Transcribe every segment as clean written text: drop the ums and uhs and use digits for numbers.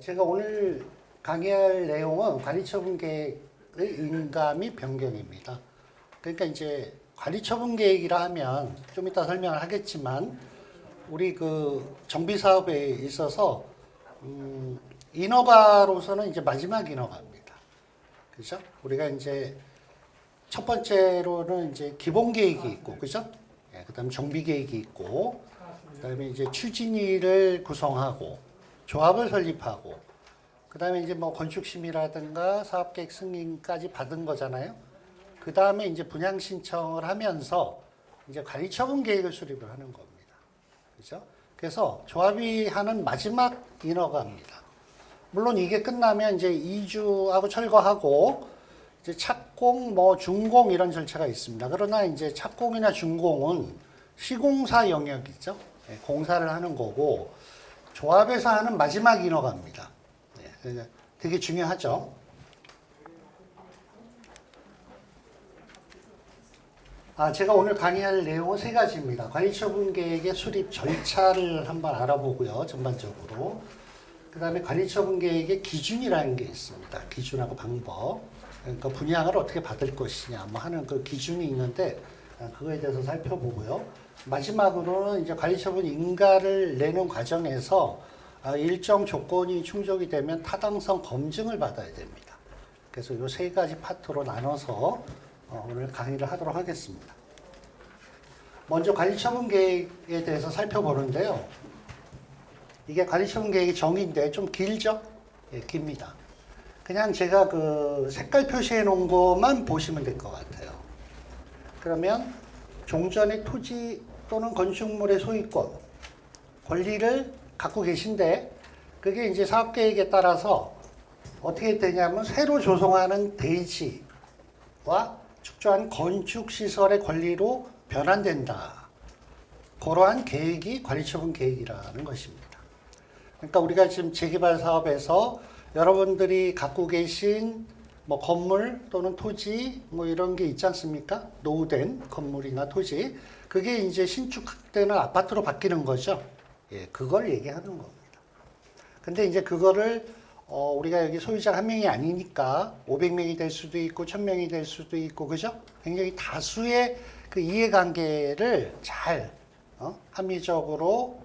제가 오늘 강의할 내용은 관리처분 계획의 인가 및 변경입니다. 그러니까 이제 관리처분 계획이라 하면 좀 이따 설명을 하겠지만 우리 그 정비 사업에 있어서 인허가로서는 이제 마지막 인허가입니다. 그죠? 우리가 이제 첫 번째로는 이제 기본 계획이 있고, 그죠? 예, 그다음에 정비 계획이 있고, 그다음에 이제 추진위를 구성하고, 조합을 설립하고, 그다음에 이제 뭐 건축심의라든가 사업계획 승인까지 받은 거잖아요. 그다음에 이제 분양 신청을 하면서 이제 관리처분 계획을 수립을 하는 겁니다. 그죠? 그래서 조합이 하는 마지막 인허가입니다. 물론 이게 끝나면 이제 이주하고 철거하고 이제 착공, 뭐 준공 이런 절차가 있습니다. 그러나 이제 착공이나 준공은 시공사 영역이죠. 네, 공사를 하는 거고 조합에서 하는 마지막 인허가입니다. 네, 되게 중요하죠. 제가 오늘 강의할 내용은 세 가지입니다. 관리처분 계획의 수립 절차를 한번 알아보고요, 전반적으로. 그 다음에 관리처분 계획의 기준이라는 게 있습니다. 기준하고 방법. 그러니까 분양을 어떻게 받을 것이냐, 뭐 하는 그 기준이 있는데, 그거에 대해서 살펴보고요. 마지막으로는 이제 관리처분 인가를 내는 과정에서 일정 조건이 충족이 되면 타당성 검증을 받아야 됩니다. 그래서 이 세 가지 파트로 나눠서 오늘 강의를 하도록 하겠습니다. 먼저 관리처분 계획에 대해서 살펴보는데요. 이게 관리처분 계획의 정의인데 좀 길죠? 예, 깁니다. 그냥 제가 그 색깔 표시해 놓은 것만 보시면 될 것 같아요. 그러면 종전의 토지 또는 건축물의 소유권, 권리를 갖고 계신데 그게 이제 사업계획에 따라서 어떻게 되냐면 새로 조성하는 대지와 축조한 건축시설의 권리로 변환된다. 그러한 계획이 관리처분 계획이라는 것입니다. 그러니까 우리가 지금 재개발 사업에서 여러분들이 갖고 계신 뭐 건물 또는 토지 뭐 이런 게 있지 않습니까? 노후된 건물이나 토지. 그게 이제 신축되는 아파트로 바뀌는 거죠. 예, 그걸 얘기하는 겁니다. 근데 이제 그거를 우리가 여기 소유자가 한 명이 아니니까 500명이 될 수도 있고 1000명이 될 수도 있고 그죠? 굉장히 다수의 그 이해관계를 잘 합리적으로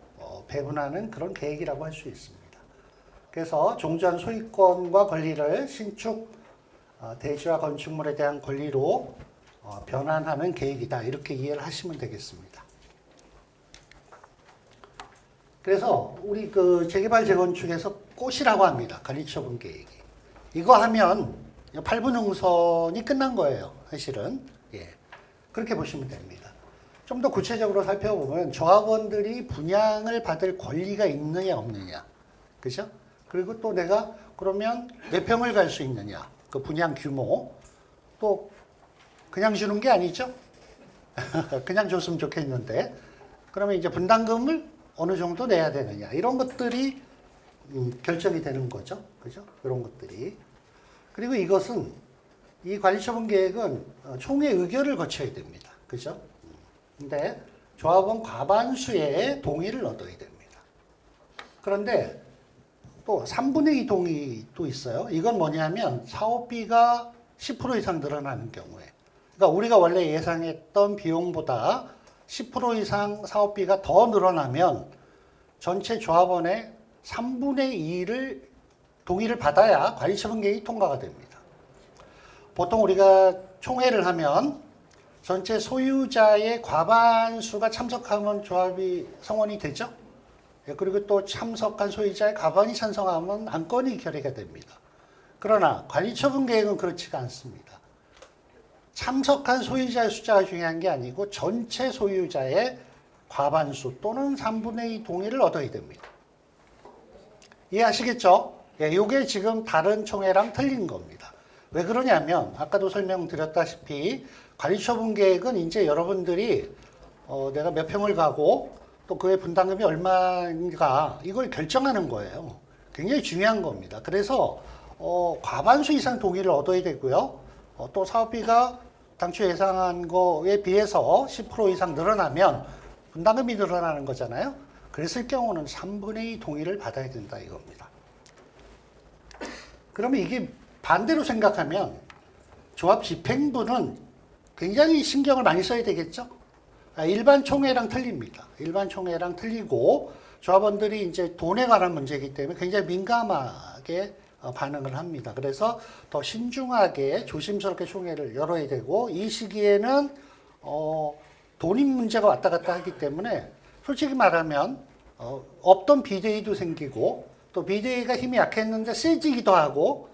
배분하는 그런 계획이라고 할 수 있습니다. 그래서 종전 소유권과 권리를 신축 대지와 건축물에 대한 권리로 변환하는 계획이다. 이렇게 이해를 하시면 되겠습니다. 그래서 우리 그 재개발 재건축에서 꽃이라고 합니다. 관리처분 계획이. 이거 하면 8분 응선이 끝난 거예요. 사실은. 예. 그렇게 보시면 됩니다. 좀 더 구체적으로 살펴보면 조합원들이 분양을 받을 권리가 있느냐 없느냐. 그죠? 그리고 또 내가 그러면 몇 평을 갈 수 있느냐. 그 분양 규모. 또 그냥 주는 게 아니죠. 그냥 줬으면 좋겠는데. 그러면 이제 분담금을 어느 정도 내야 되느냐. 이런 것들이 결정이 되는 거죠. 그죠? 이런 것들이. 그리고 이것은 이 관리처분 계획은 총회 의결을 거쳐야 됩니다. 그죠? 근데 조합원 과반수의 동의를 얻어야 됩니다. 그런데 또 3분의 2 동의 또 있어요. 이건 뭐냐면 사업비가 10% 이상 늘어나는 경우에. 그러니까 우리가 원래 예상했던 비용보다 10% 이상 사업비가 더 늘어나면 전체 조합원의 3분의 2를 동의를 받아야 관리처분 계획이 통과가 됩니다. 보통 우리가 총회를 하면 전체 소유자의 과반수가 참석하면 조합이 성원이 되죠. 그리고 또 참석한 소유자의 과반이 찬성하면 안건이 결의가 됩니다. 그러나 관리처분 계획은 그렇지가 않습니다. 참석한 소유자의 숫자가 중요한 게 아니고 전체 소유자의 과반수 또는 3분의 2 동의를 얻어야 됩니다. 이해하시겠죠? 예, 이게 지금 다른 총회랑 틀린 겁니다. 왜 그러냐면 아까도 설명드렸다시피 관리처분 계획은 이제 여러분들이 내가 몇 평을 가고 또 그의 분담금이 얼마인가 이걸 결정하는 거예요. 굉장히 중요한 겁니다. 그래서 과반수 이상 동의를 얻어야 되고요. 또 사업비가 당초 예상한 거에 비해서 10% 이상 늘어나면 분담금이 늘어나는 거잖아요. 그랬을 경우는 3분의 2 동의를 받아야 된다 이겁니다. 그러면 이게 반대로 생각하면 조합 집행부는 굉장히 신경을 많이 써야 되겠죠? 일반 총회랑 틀립니다. 일반 총회랑 틀리고 조합원들이 이제 돈에 관한 문제이기 때문에 굉장히 민감하게 반응을 합니다. 그래서 더 신중하게 조심스럽게 총회를 열어야 되고 이 시기에는 돈인 문제가 왔다 갔다 하기 때문에 솔직히 말하면 없던 비대위도 생기고 또 비대위가 힘이 약했는데 세지기도 하고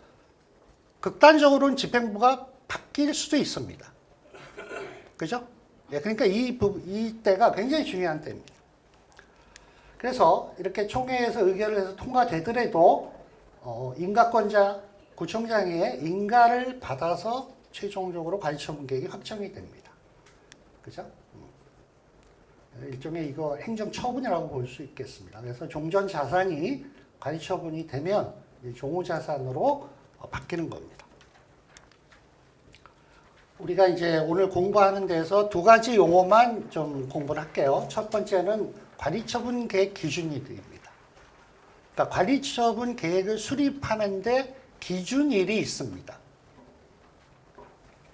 극단적으로는 집행부가 바뀔 수도 있습니다. 그죠? 예, 그러니까 이 때가 굉장히 중요한 때입니다. 그래서 이렇게 총회에서 의결을 해서 통과되더라도 인가권자 구청장의 인가를 받아서 최종적으로 관리처분 계획이 확정이 됩니다. 그죠? 일종의 이거 행정처분이라고 볼 수 있겠습니다. 그래서 종전 자산이 관리처분이 되면 종후 자산으로 바뀌는 겁니다. 우리가 이제 오늘 공부하는 데서 두 가지 용어만 좀 공부를 할게요. 첫 번째는 관리처분 계획 기준일입니다. 그러니까 관리처분 계획을 수립하는데 기준일이 있습니다.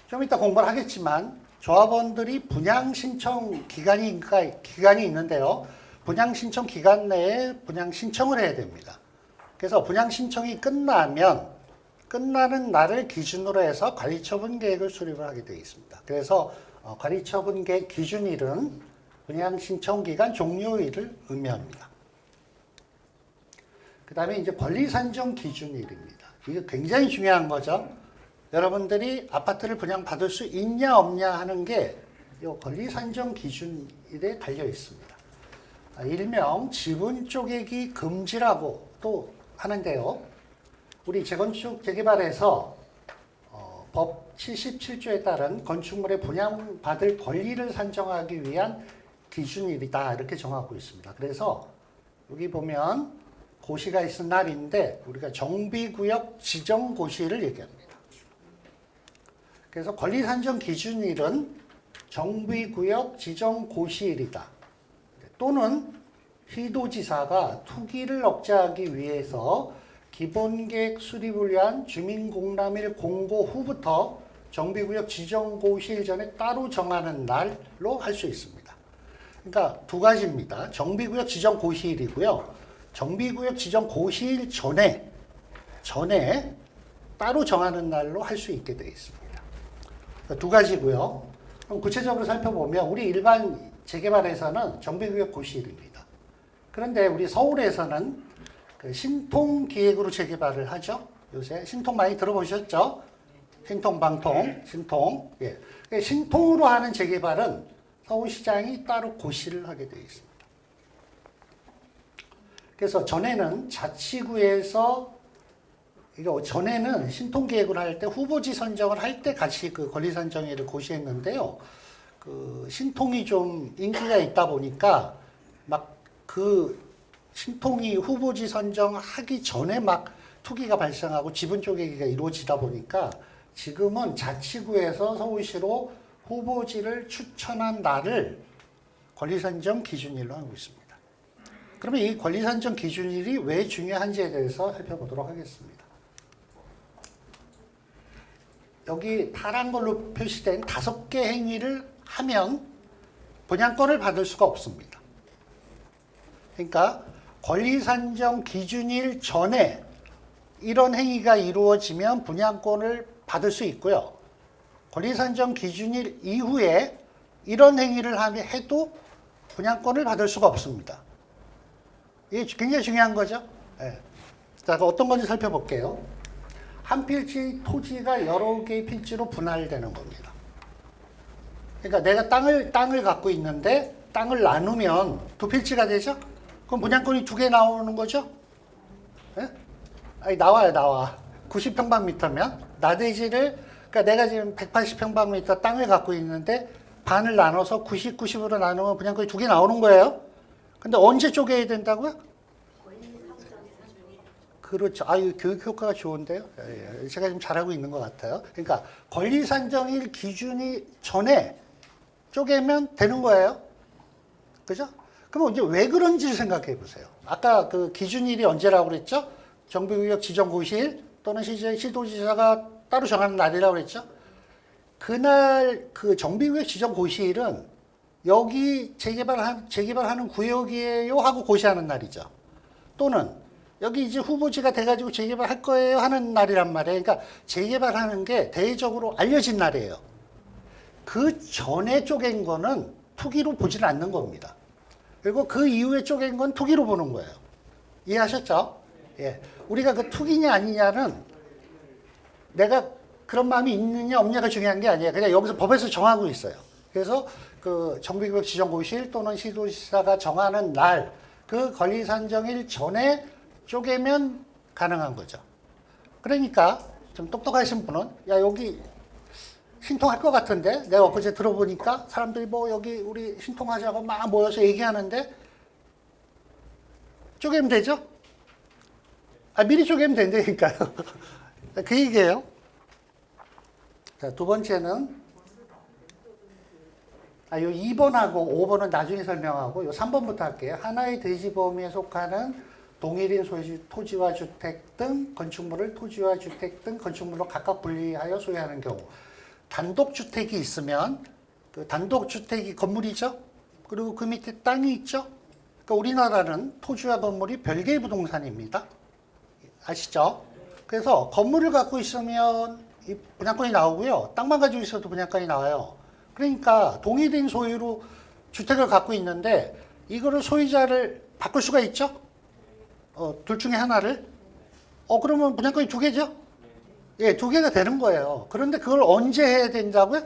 좀 이따 공부를 하겠지만 조합원들이 분양 신청 기간이 있는데요. 분양 신청 기간 내에 분양 신청을 해야 됩니다. 그래서 분양 신청이 끝나는 날을 기준으로 해서 관리처분 계획을 수립을 하게 되어 있습니다. 그래서 관리처분 계획 기준일은 분양 신청 기간 종료일을 의미합니다. 그 다음에 이제 권리 산정 기준일입니다. 이거 굉장히 중요한 거죠. 여러분들이 아파트를 분양받을 수 있냐 없냐 하는 게 이 권리 산정 기준일에 달려 있습니다. 일명 지분 쪼개기 금지라고 또 하는데요. 우리 재건축 재개발에서 법 77조에 따른 건축물의 분양받을 권리를 산정하기 위한 기준일이다 이렇게 정하고 있습니다. 그래서 여기 보면 고시가 있은 날인데 우리가 정비구역 지정 고시일을 얘기합니다. 그래서 권리 산정 기준일은 정비구역 지정 고시일이다. 또는 시도지사가 투기를 억제하기 위해서 기본계획 수립을 위한 주민공람일 공고 후부터 정비구역 지정 고시일 전에 따로 정하는 날로 할 수 있습니다. 그러니까 두 가지입니다. 정비구역 지정 고시일이고요. 정비구역 지정 고시일 전에 따로 정하는 날로 할 수 있게 되어 있습니다. 두 가지고요. 그럼 구체적으로 살펴보면 우리 일반 재개발에서는 정비구역 고시일입니다. 그런데 우리 서울에서는 그 신통기획으로 재개발을 하죠. 요새 신통 많이 들어보셨죠? 신통, 방통, 신통. 예. 신통으로 하는 재개발은 서울시장이 따로 고시를 하게 되어 있습니다. 그래서 전에는 전에는 신통계획을 할 때 후보지 선정을 할 때 같이 그 권리산정회를 고시했는데요. 그 신통이 좀 인기가 있다 보니까 막 그 신통이 후보지 선정하기 전에 막 투기가 발생하고 지분 쪼개기가 이루어지다 보니까 지금은 자치구에서 서울시로 후보지를 추천한 날을 권리산정 기준일로 하고 있습니다. 그러면 이 권리산정 기준일이 왜 중요한지에 대해서 살펴보도록 하겠습니다. 여기 파란 걸로 표시된 5개 행위를 하면 분양권을 받을 수가 없습니다. 그러니까 권리산정 기준일 전에 이런 행위가 이루어지면 분양권을 받을 수 있고요. 권리산정 기준일 이후에 이런 행위를 해도 분양권을 받을 수가 없습니다. 이게 굉장히 중요한 거죠. 네. 자, 어떤 건지 살펴볼게요. 한 필지 토지가 여러 개의 필지로 분할되는 겁니다. 그러니까 내가 땅을 갖고 있는데 땅을 나누면 두 필지가 되죠? 그럼 분양권이 2개 나오는 거죠? 네? 아니, 나와. 90평방미터면 나대지를, 그러니까 내가 지금 180평방미터 땅을 갖고 있는데 반을 나눠서 90, 90으로 나누면 분양권이 2개 나오는 거예요. 근데 언제 쪼개야 된다고요? 그렇죠. 아유, 교육 효과가 좋은데요. 제가 지금 잘하고 있는 것 같아요. 그러니까 권리산정일 기준이 전에 쪼개면 되는 거예요. 그죠? 그럼 이제 왜 그런지 생각해 보세요. 아까 그 기준일이 언제라고 그랬죠? 정비구역 지정 고시일 또는 시도지사가 따로 정하는 날이라고 그랬죠. 그날 그 정비구역 지정 고시일은 여기 재개발하는 구역이에요 하고 고시하는 날이죠. 또는 여기 이제 후보지가 돼가지고 재개발할 거예요 하는 날이란 말이에요. 그러니까 재개발하는 게 대외적으로 알려진 날이에요. 그 전에 쪼갠 거는 투기로 보지는 않는 겁니다. 그리고 그 이후에 쪼갠 건 투기로 보는 거예요. 이해하셨죠? 예. 우리가 그 투기냐 아니냐는 내가 그런 마음이 있느냐 없느냐가 중요한 게 아니에요. 그냥 여기서 법에서 정하고 있어요. 그래서 그 정비구역 지정고시일 또는 시도지사가 정하는 날, 그 권리산정일 전에 쪼개면 가능한 거죠. 그러니까 좀 똑똑하신 분은 야 여기 신통할 것 같은데 내가 엊그제 들어보니까 사람들이 뭐 여기 우리 신통하자고 막 모여서 얘기하는데 쪼개면 되죠? 미리 쪼개면 된다니까요. 그 얘기예요. 자, 두 번째는 요 2번하고 5번은 나중에 설명하고 요 3번부터 할게요. 하나의 대지 범위에 속하는 동일인 소유 토지와 주택 등 건축물을 토지와 주택 등 건축물로 각각 분리하여 소유하는 경우 단독주택이 있으면 그 단독주택이 건물이죠. 그리고 그 밑에 땅이 있죠. 그러니까 우리나라는 토지와 건물이 별개의 부동산입니다. 아시죠? 그래서 건물을 갖고 있으면 이 분양권이 나오고요. 땅만 가지고 있어도 분양권이 나와요. 그러니까 동일인 소유로 주택을 갖고 있는데 이거를 소유자를 바꿀 수가 있죠? 둘 중에 하나를. 그러면 분양권이 두 개죠? 예, 두 개가 되는 거예요. 그런데 그걸 언제 해야 된다고요?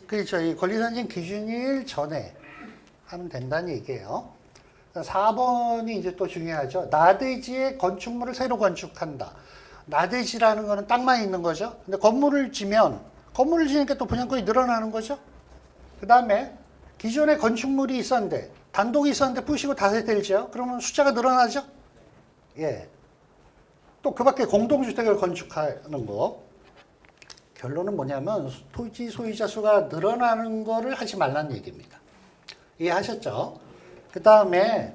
그렇죠. 이 권리선정 기준일 전에 하면 된다는 얘기예요. 4번이 이제 또 중요하죠. 나대지에 건축물을 새로 건축한다. 나대지라는 거는 땅만 있는 거죠. 근데 건물을 지니까 또 분양권이 늘어나는 거죠. 그 다음에 기존에 건축물이 있었는데, 단독이 있었는데 부시고 다 세대죠. 그러면 숫자가 늘어나죠. 예. 또 그 밖에 공동주택을 건축하는 거. 결론은 뭐냐면 토지 소유자 수가 늘어나는 거를 하지 말라는 얘기입니다. 이해하셨죠? 그 다음에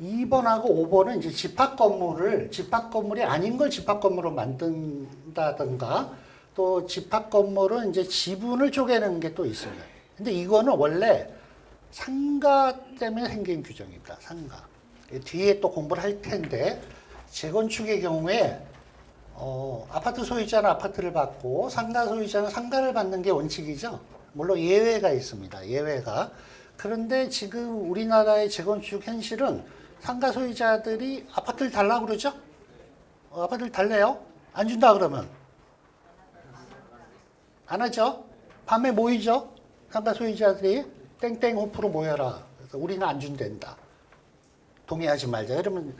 2번하고 5번은 이제 집합건물이 아닌 걸 집합건물로 만든다든가 또 집합건물은 이제 지분을 쪼개는 게 또 있습니다. 근데 이거는 원래 상가 때문에 생긴 규정입니다. 상가. 뒤에 또 공부를 할 텐데 재건축의 경우에 아파트 소유자는 아파트를 받고 상가 소유자는 상가를 받는 게 원칙이죠. 물론 예외가 있습니다. 예외가. 그런데 지금 우리나라의 재건축 현실은 상가 소유자들이 아파트를 달라고 그러죠? 아파트를 달래요? 안 준다 그러면? 안 하죠? 밤에 모이죠? 상가 소유자들이 땡땡 호프로 모여라. 그래서 우리는 안 준댄다. 동의하지 말자. 그러면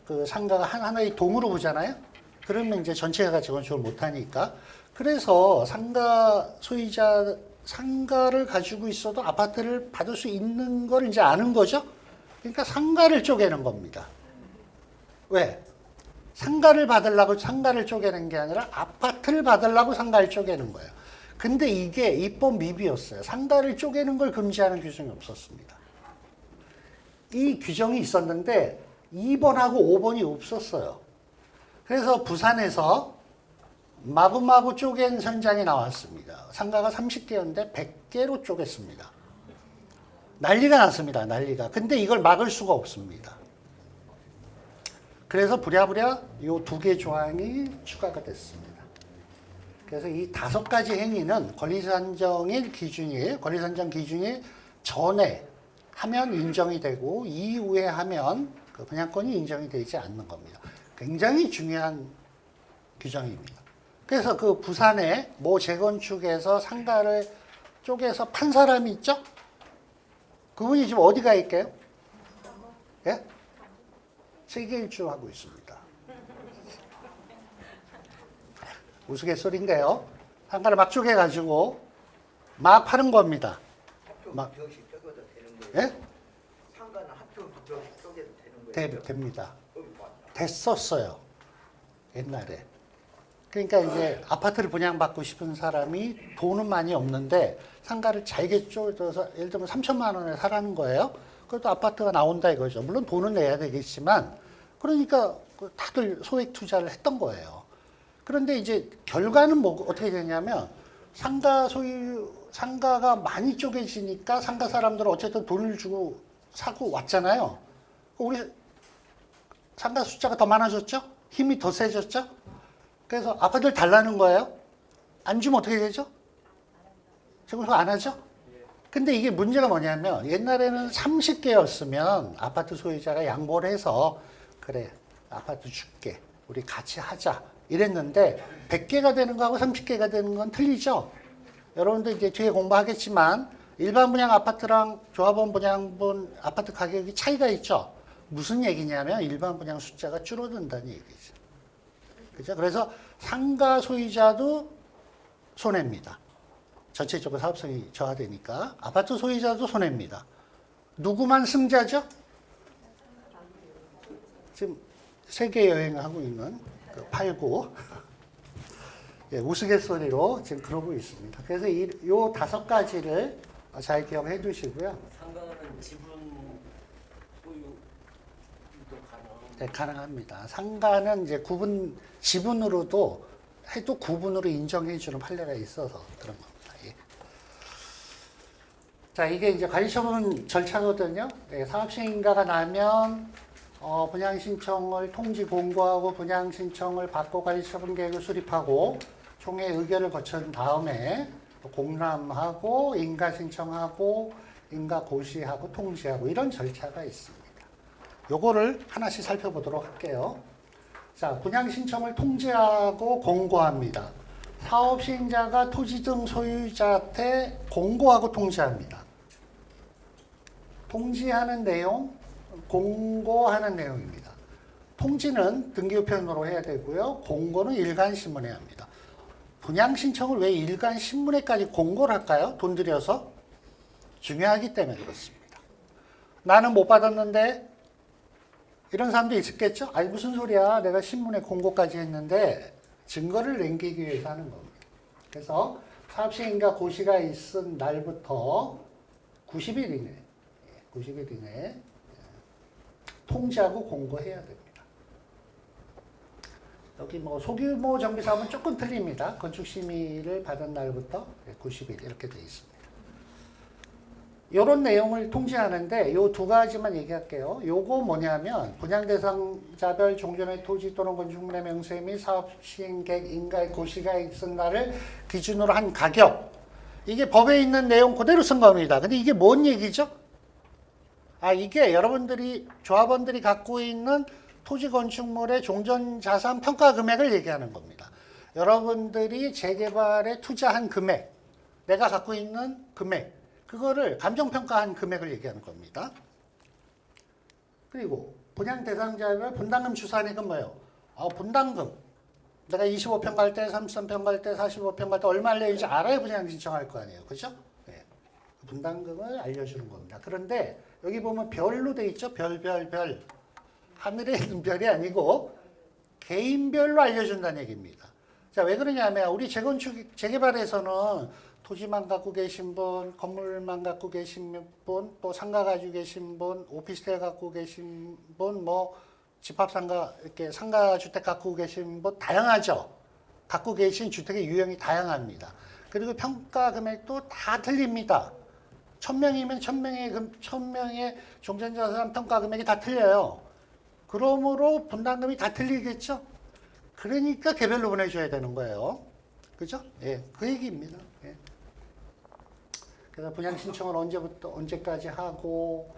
그 상가가 하나의 동으로 보잖아요? 그러면 이제 전체가 재건축을 못하니까. 그래서 상가를 가지고 있어도 아파트를 받을 수 있는 걸 이제 아는 거죠? 그러니까 상가를 쪼개는 겁니다. 왜? 상가를 받으려고 상가를 쪼개는 게 아니라 아파트를 받으려고 상가를 쪼개는 거예요. 근데 이게 입법 미비였어요. 상가를 쪼개는 걸 금지하는 규정이 없었습니다. 이 규정이 있었는데 2번하고 5번이 없었어요. 그래서 부산에서 마구마구 쪼갠 현장이 나왔습니다. 상가가 30개였는데 100개로 쪼갰습니다. 난리가 났습니다. 난리가. 근데 이걸 막을 수가 없습니다. 그래서 부랴부랴 이 두 개 조항이 추가가 됐습니다. 그래서 이 5가지 행위는 권리산정 기준일 전에 하면 인정이 되고 이후에 하면 그 분양권이 인정이 되지 않는 겁니다. 굉장히 중요한 규정입니다. 그래서 그 부산에 모 재건축에서 상가를 쪼개서 판 사람이 있죠? 그분이 지금 어디가 있게요? 예? 세계 일주하고 있습니다. 우스갯소리인데요. 상가를 막 쪼개가지고 막 파는 겁니다. 막. 예? 상가는 합평 두 병씩 쪼개도 되는 거예요? 됩니다. 됐었어요. 옛날에. 그러니까 이제 아파트를 분양받고 싶은 사람이 돈은 많이 없는데 상가를 잘게 쪼개서 예를 들면 3천만 원에 사라는 거예요. 그래도 아파트가 나온다 이거죠. 물론 돈은 내야 되겠지만 그러니까 다들 소액 투자를 했던 거예요. 그런데 이제 결과는 뭐 어떻게 되냐면 상가가 많이 쪼개지니까 상가 사람들은 어쨌든 돈을 주고 사고 왔잖아요. 우리 상가 숫자가 더 많아졌죠? 힘이 더 세졌죠? 그래서 아파트를 달라는 거예요. 안 주면 어떻게 되죠? 재건축 안 하죠? 근데 이게 문제가 뭐냐면 옛날에는 30개였으면 아파트 소유자가 양보를 해서 그래 아파트 줄게 우리 같이 하자 이랬는데 100개가 되는 거하고 30개가 되는 건 틀리죠. 여러분들 이제 뒤에 공부하겠지만 일반 분양 아파트랑 조합원 분양분 아파트 가격이 차이가 있죠. 무슨 얘기냐면 일반 분양 숫자가 줄어든다는 얘기죠. 그죠? 그래서 상가 소유자도 손해입니다. 전체적으로 사업성이 저하되니까 아파트 소유자도 손해입니다. 누구만 승자죠? 지금 세계 여행하고 있는 그 8구 예, 우스갯소리로 지금 그러고 있습니다. 그래서 이 5가지를 잘 기억해 두시고요. 상가는 지분 소유도 네, 가능합니다. 상가는 이제 지분으로도 해도 구분으로 인정해 주는 판례가 있어서 그런 겁니다. 예. 자, 이게 이제 관리처분 절차거든요. 네, 사업시행인가가 나면 분양 신청을 통지 공고하고 분양 신청을 받고 관리처분 계획을 수립하고 총회 의결을 거친 다음에 공람하고 인가 신청하고 인가 고시하고 통지하고 이런 절차가 있습니다. 요거를 하나씩 살펴보도록 할게요. 자, 분양 신청을 통지하고 공고합니다. 사업 시행자가 토지 등 소유자한테 공고하고 통지합니다. 통지하는 내용, 공고하는 내용입니다. 통지는 등기우편으로 해야 되고요. 공고는 일간신문에 합니다. 분양 신청을 왜 일간신문에까지 공고를 할까요? 돈 들여서? 중요하기 때문에 그렇습니다. 나는 못 받았는데 이런 사람도 있었겠죠? 아니 무슨 소리야. 내가 신문에 공고까지 했는데 증거를 남기기 위해서 하는 겁니다. 그래서 사업시행인가 고시가 있은 날부터 90일 이내 통지하고 공고해야 됩니다. 여기 뭐 소규모 정비사업은 조금 틀립니다. 건축심의를 받은 날부터 90일 이렇게 되어 있습니다. 이런 내용을 통지하는데 요 2가지만 얘기할게요. 요거 뭐냐면 분양 대상자별 종전의 토지 또는 건축물의 명세 및 사업 시행 계획 인가의 고시가 있은 날을 기준으로 한 가격. 이게 법에 있는 내용 그대로 쓴 겁니다. 근데 이게 뭔 얘기죠? 이게 여러분들이 조합원들이 갖고 있는 토지 건축물의 종전 자산 평가 금액을 얘기하는 겁니다. 여러분들이 재개발에 투자한 금액, 내가 갖고 있는 금액, 그거를 감정평가한 금액을 얘기하는 겁니다. 그리고 분양 대상자별 분담금 추산액은 뭐예요? 분담금. 내가 25평 갈 때, 33평 갈 때, 45평 갈 때 얼마를 내는지 알아야 분양 신청할 거 아니에요. 그죠? 네. 분담금을 알려주는 겁니다. 그런데 여기 보면 별로 돼 있죠? 별. 하늘에 있는 별이 아니고 개인별로 알려준다는 얘기입니다. 자, 왜 그러냐면 우리 재개발에서는 토지만 갖고 계신 분, 건물만 갖고 계신 분, 또 상가 가지고 계신 분, 오피스텔 갖고 계신 분, 뭐 집합상가 이렇게 상가 주택 갖고 계신 분 다양하죠. 갖고 계신 주택의 유형이 다양합니다. 그리고 평가 금액도 다 틀립니다. 1000명이면 1000명의 종전자산 평가 금액이 다 틀려요. 그러므로 분담금이 다 틀리겠죠? 그러니까 개별로 보내줘야 되는 거예요. 그죠? 예, 그 얘기입니다. 예. 그래서 분양 신청을 언제부터 언제까지 하고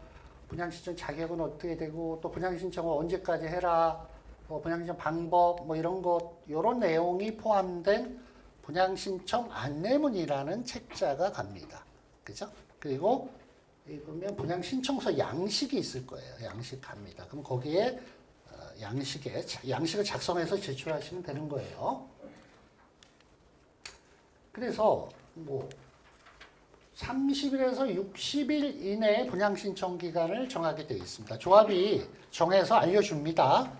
분양 신청 자격은 어떻게 되고 또 분양 신청을 언제까지 해라 분양 신청 방법 이런 것 이런 내용이 포함된 분양 신청 안내문이라는 책자가 갑니다. 그죠? 그리고 보면 분양 신청서 양식이 있을 거예요. 양식 갑니다. 그럼 거기에 양식을 작성해서 제출하시면 되는 거예요. 그래서 30일에서 60일 이내에 분양 신청 기간을 정하게 되어 있습니다. 조합이 정해서 알려줍니다.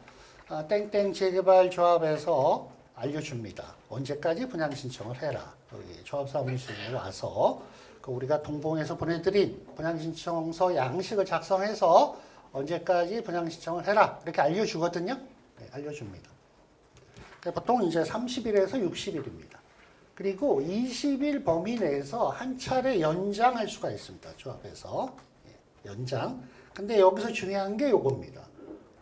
땡땡 재개발 조합에서 알려줍니다. 언제까지 분양 신청을 해라. 여기 조합사무실에 와서 우리가 동봉해서 보내드린 분양신청서 양식을 작성해서 언제까지 분양신청을 해라 이렇게 알려주거든요. 네, 알려줍니다. 보통 이제 30일에서 60일입니다. 그리고 20일 범위 내에서 한 차례 연장할 수가 있습니다. 조합해서. 연장. 근데 여기서 중요한 게 요겁니다.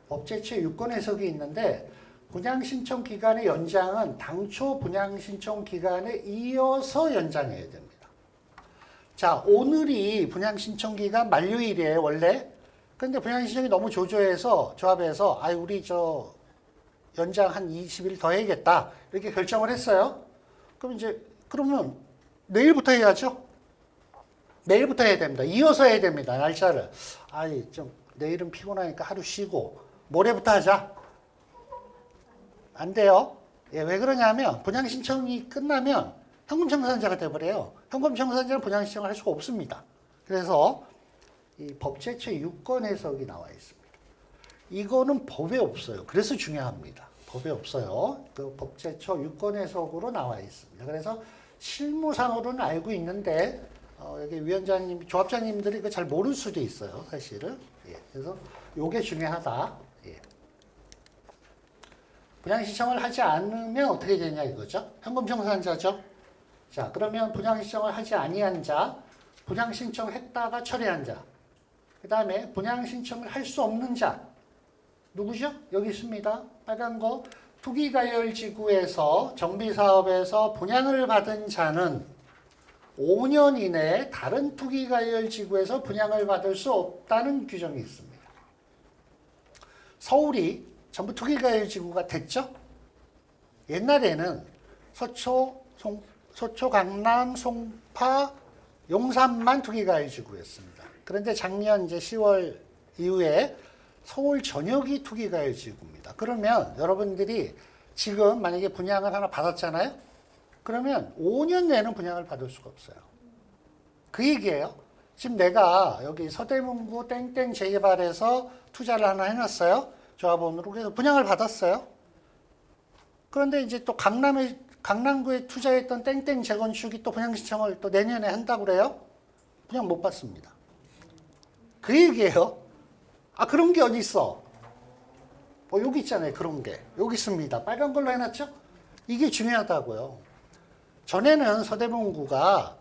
법제처 유권 해석이 있는데 분양 신청 기간의 연장은 당초 분양 신청 기간에 이어서 연장해야 됩니다. 자, 오늘이 분양 신청 기간 만료일이에요, 원래. 근데 분양 신청이 너무 조조해서 조합에서 우리 연장 한 20일 더 해야겠다. 이렇게 결정을 했어요. 그러면 내일부터 해야죠. 내일부터 해야 됩니다. 이어서 해야 됩니다. 날짜를. 좀 내일은 피곤하니까 하루 쉬고 모레부터 하자. 안 돼요. 왜 그러냐면 분양 신청이 끝나면 현금 청산자가 돼버려요. 현금 청산자는 분양 신청을 할 수가 없습니다. 그래서 이 법제처 유권 해석이 나와 있습니다. 이거는 법에 없어요. 그래서 중요합니다. 법에 없어요. 그 법제처 유권 해석으로 나와 있습니다. 그래서 실무상으로는 알고 있는데 여기 위원장님, 조합장님들이 이거 잘 모를 수도 있어요, 사실은. 그래서 이게 중요하다. 분양 신청을 하지 않으면 어떻게 되냐 이거죠? 현금 청산자죠. 자, 그러면 분양 신청을 하지 아니한 자, 분양 신청했다가 철회한 자, 그 다음에 분양 신청을 할 수 없는 자, 누구죠? 여기 있습니다. 빨간 거. 투기가열지구에서 정비사업에서 분양을 받은 자는 5년 이내에 다른 투기가열지구에서 분양을 받을 수 없다는 규정이 있습니다. 서울이 전부 투기가열지구가 됐죠? 옛날에는 서초, 강남, 송파, 용산만 투기가열지구였습니다. 그런데 작년 이제 10월 이후에 서울 전역이 투기가열지구입니다. 그러면 여러분들이 지금 만약에 분양을 하나 받았잖아요? 그러면 5년 내는 분양을 받을 수가 없어요. 그 얘기예요. 지금 내가 여기 서대문구 땡땡 재개발에서 투자를 하나 해놨어요. 조합원으로. 그래서 분양을 받았어요. 그런데 이제 또 강남구에 투자했던 땡땡 재건축이 또 분양 신청을 또 내년에 한다고 그래요? 분양 못 받습니다. 그 얘기예요. 그런 게 어디 있어? 여기 있잖아요. 그런 게. 여기 있습니다. 빨간 걸로 해놨죠? 이게 중요하다고요. 전에는 서대문구가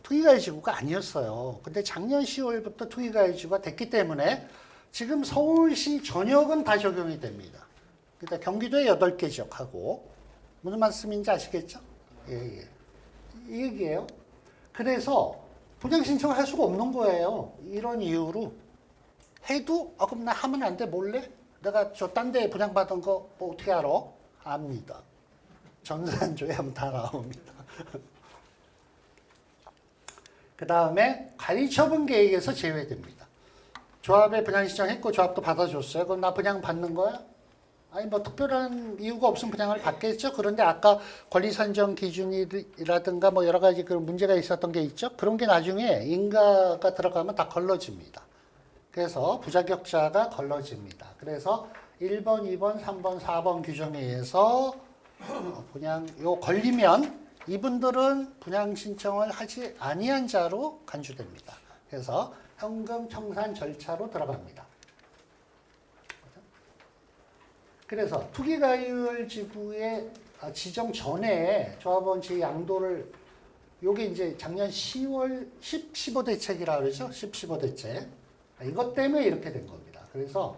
투기가열지구가 아니었어요. 근데 작년 10월부터 투기가열지구가 됐기 때문에 지금 서울시 전역은 다 적용이 됩니다. 그러니까 경기도에 8개 지역하고 무슨 말씀인지 아시겠죠? 이 얘기예요. 그래서 분양 신청을 할 수가 없는 거예요. 이런 이유로 해도 그럼 나 하면 안 돼? 몰래? 내가 딴 데 분양받은 거 어떻게 알아? 압니다. 전산조회 하면 다 나옵니다. 그 다음에 관리처분 계획에서 제외됩니다. 조합에 분양 신청했고 조합도 받아줬어요. 그럼 나 분양 받는 거야? 특별한 이유가 없으면 분양을 받겠죠. 그런데 아까 권리 산정 기준이라든가 여러 가지 그런 문제가 있었던 게 있죠. 그런 게 나중에 인가가 들어가면 다 걸러집니다. 그래서 부자격자가 걸러집니다. 그래서 1번, 2번, 3번, 4번 규정에 의해서 걸리면 이분들은 분양 신청을 하지 아니한 자로 간주됩니다. 그래서 현금 청산 절차로 들어갑니다. 그래서 투기가열지구의 지정 전에 조합원 제2양도를 요게 이제 작년 10월 15대책이라 그러죠. 15대책. 이것 때문에 이렇게 된 겁니다. 그래서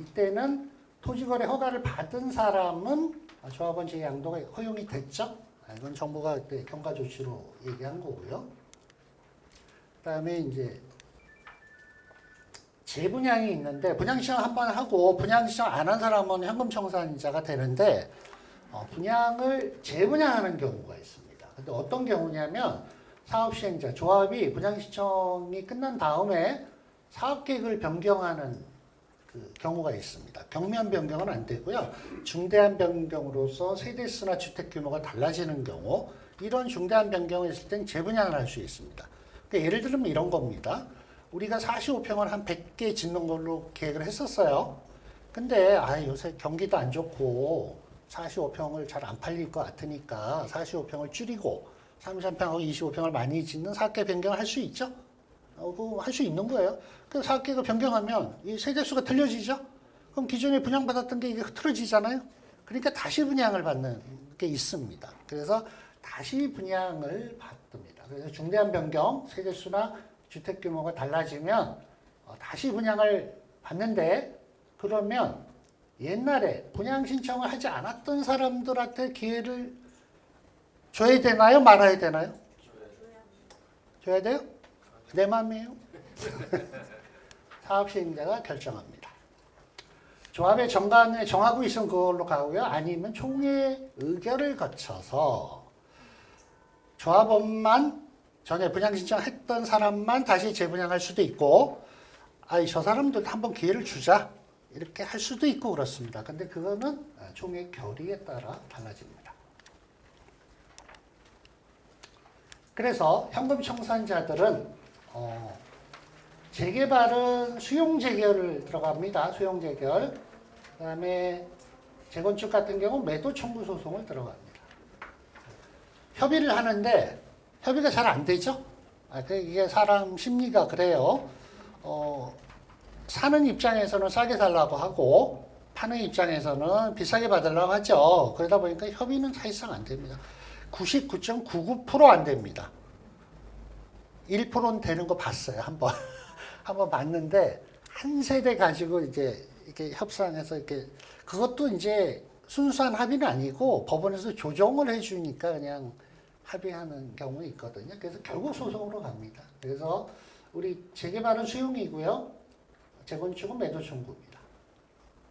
이때는 토지거래 허가를 받은 사람은 조합원 제2양도가 허용이 됐죠. 이건 정부가 그때 경과 조치로 얘기한 거고요. 그다음에 이제 재분양이 있는데 분양 신청 한 번 하고 분양 신청 안 한 사람은 현금 청산자가 되는데 분양을 재분양하는 경우가 있습니다. 근데 어떤 경우냐면 사업 시행자 조합이 분양 신청이 끝난 다음에 사업 계획을 변경하는 그 경우가 있습니다. 경면 변경은 안 되고요. 중대한 변경으로서 세대수나 주택 규모가 달라지는 경우 이런 중대한 변경이 있을 땐 재분양을 할 수 있습니다. 그러니까 예를 들면 이런 겁니다. 우리가 45평을 한 100개 짓는 걸로 계획을 했었어요. 근데 요새 경기도 안 좋고 45평을 잘 안 팔릴 것 같으니까 45평을 줄이고 33평하고 25평을 많이 짓는 사업계 변경을 할 수 있죠. 할 수 있는 거예요. 그 사업계획을 변경하면 이 세대수가 틀려지죠. 그럼 기존에 분양받았던 게 이게 흐트러지잖아요. 그러니까 다시 분양을 받는 게 있습니다. 그래서 다시 분양을 받습니다. 그래서 중대한 변경, 세대수나 주택 규모가 달라지면 다시 분양을 받는데 그러면 옛날에 분양 신청을 하지 않았던 사람들한테 기회를 줘야 되나요? 말아야 되나요? 줘야 돼요? 내 마음이에요. 사업 시행자가 결정합니다. 조합의 정관에 정하고 있으면 그걸로 가고요. 아니면 총회 의결을 거쳐서 조합원만 전에 분양 신청했던 사람만 다시 재분양할 수도 있고, 저 사람들 한번 기회를 주자 이렇게 할 수도 있고 그렇습니다. 근데 그거는 총회 결의에 따라 달라집니다. 그래서 현금 청산자들은 재개발은 수용 재결을 들어갑니다. 수용 재결. 그다음에 재건축 같은 경우 매도 청구 소송을 들어갑니다. 협의를 하는데 협의가 잘 안 되죠. 이게 사람 심리가 그래요. 사는 입장에서는 싸게 살라고 하고 파는 입장에서는 비싸게 받으려고 하죠. 그러다 보니까 협의는 사실상 안 됩니다. 99.99% 안 됩니다. 1%는 되는 거 봤어요. 한번 봤는데 한 세대 가지고 이제 이렇게 협상해서 이렇게 그것도 이제 순수한 합의는 아니고 법원에서 조정을 해주니까 그냥 합의하는 경우 있거든요. 그래서 결국 소송으로 갑니다. 그래서 우리 재개발은 수용이고요. 재건축은 매도 청구입니다.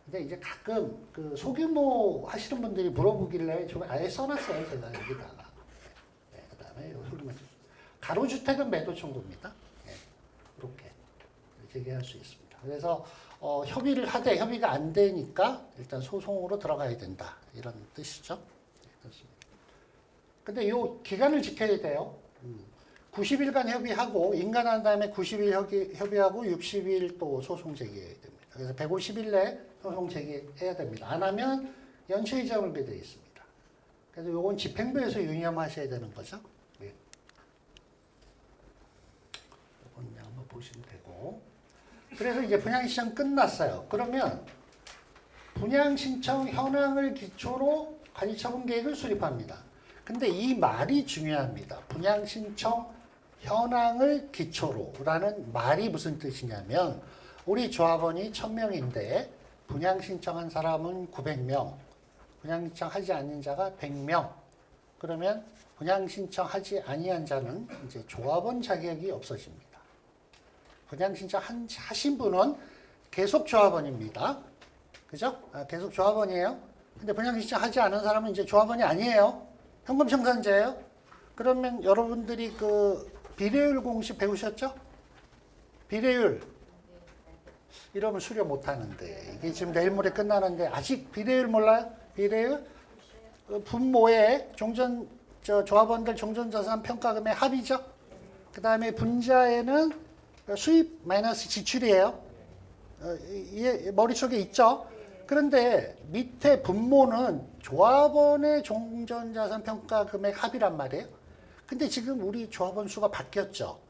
근데 이제 가끔 그 소규모 하시는 분들이 물어보길래 좀 아예 써놨어요. 제가 여기다가. 네, 그 다음에 가로주택은 매도 청구입니다. 네, 이렇게 재개할 수 있습니다. 그래서 협의를 하되 협의가 안 되니까 일단 소송으로 들어가야 된다. 이런 뜻이죠. 네, 그렇습니다. 근데 이 기간을 지켜야 돼요. 90일간 협의하고 인가난 다음에 90일 협의하고 60일 또 소송 제기해야 됩니다. 그래서 150일 내에 소송 제기해야 됩니다. 안 하면 연체이자 물게 되어 있습니다. 그래서 요건 집행부에서 유념하셔야 되는 거죠. 네. 이건 그냥 한번 보시면 되고. 그래서 이제 분양신청 끝났어요. 그러면 분양신청 현황을 기초로 관리처분 계획을 수립합니다. 근데 이 말이 중요합니다. 분양신청 현황을 기초로라는 말이 무슨 뜻이냐면 우리 조합원이 1000명인데 분양신청한 사람은 900명, 분양신청하지 않는 자가 100명. 그러면 분양신청하지 아니한 자는 이제 조합원 자격이 없어집니다. 분양신청 하신 분은 계속 조합원입니다. 그죠? 계속 조합원이에요. 근데 분양신청하지 않은 사람은 이제 조합원이 아니에요. 현금 청산자예요. 그러면 여러분들이 그 비례율 공식 배우셨죠? 비례율. 이러면 수료 못 하는데 이게 지금 내일 모레 끝나는데 아직 비례율 몰라요? 비례율? 분모에 조합원들 종전자산 평가금의 합이죠. 그 다음에 분자에는 수입 마이너스 지출이에요. 머릿속에 있죠. 그런데 밑에 분모는 조합원의 종전자산 평가 금액 합이란 말이에요. 근데 지금 우리 조합원 수가 바뀌었죠.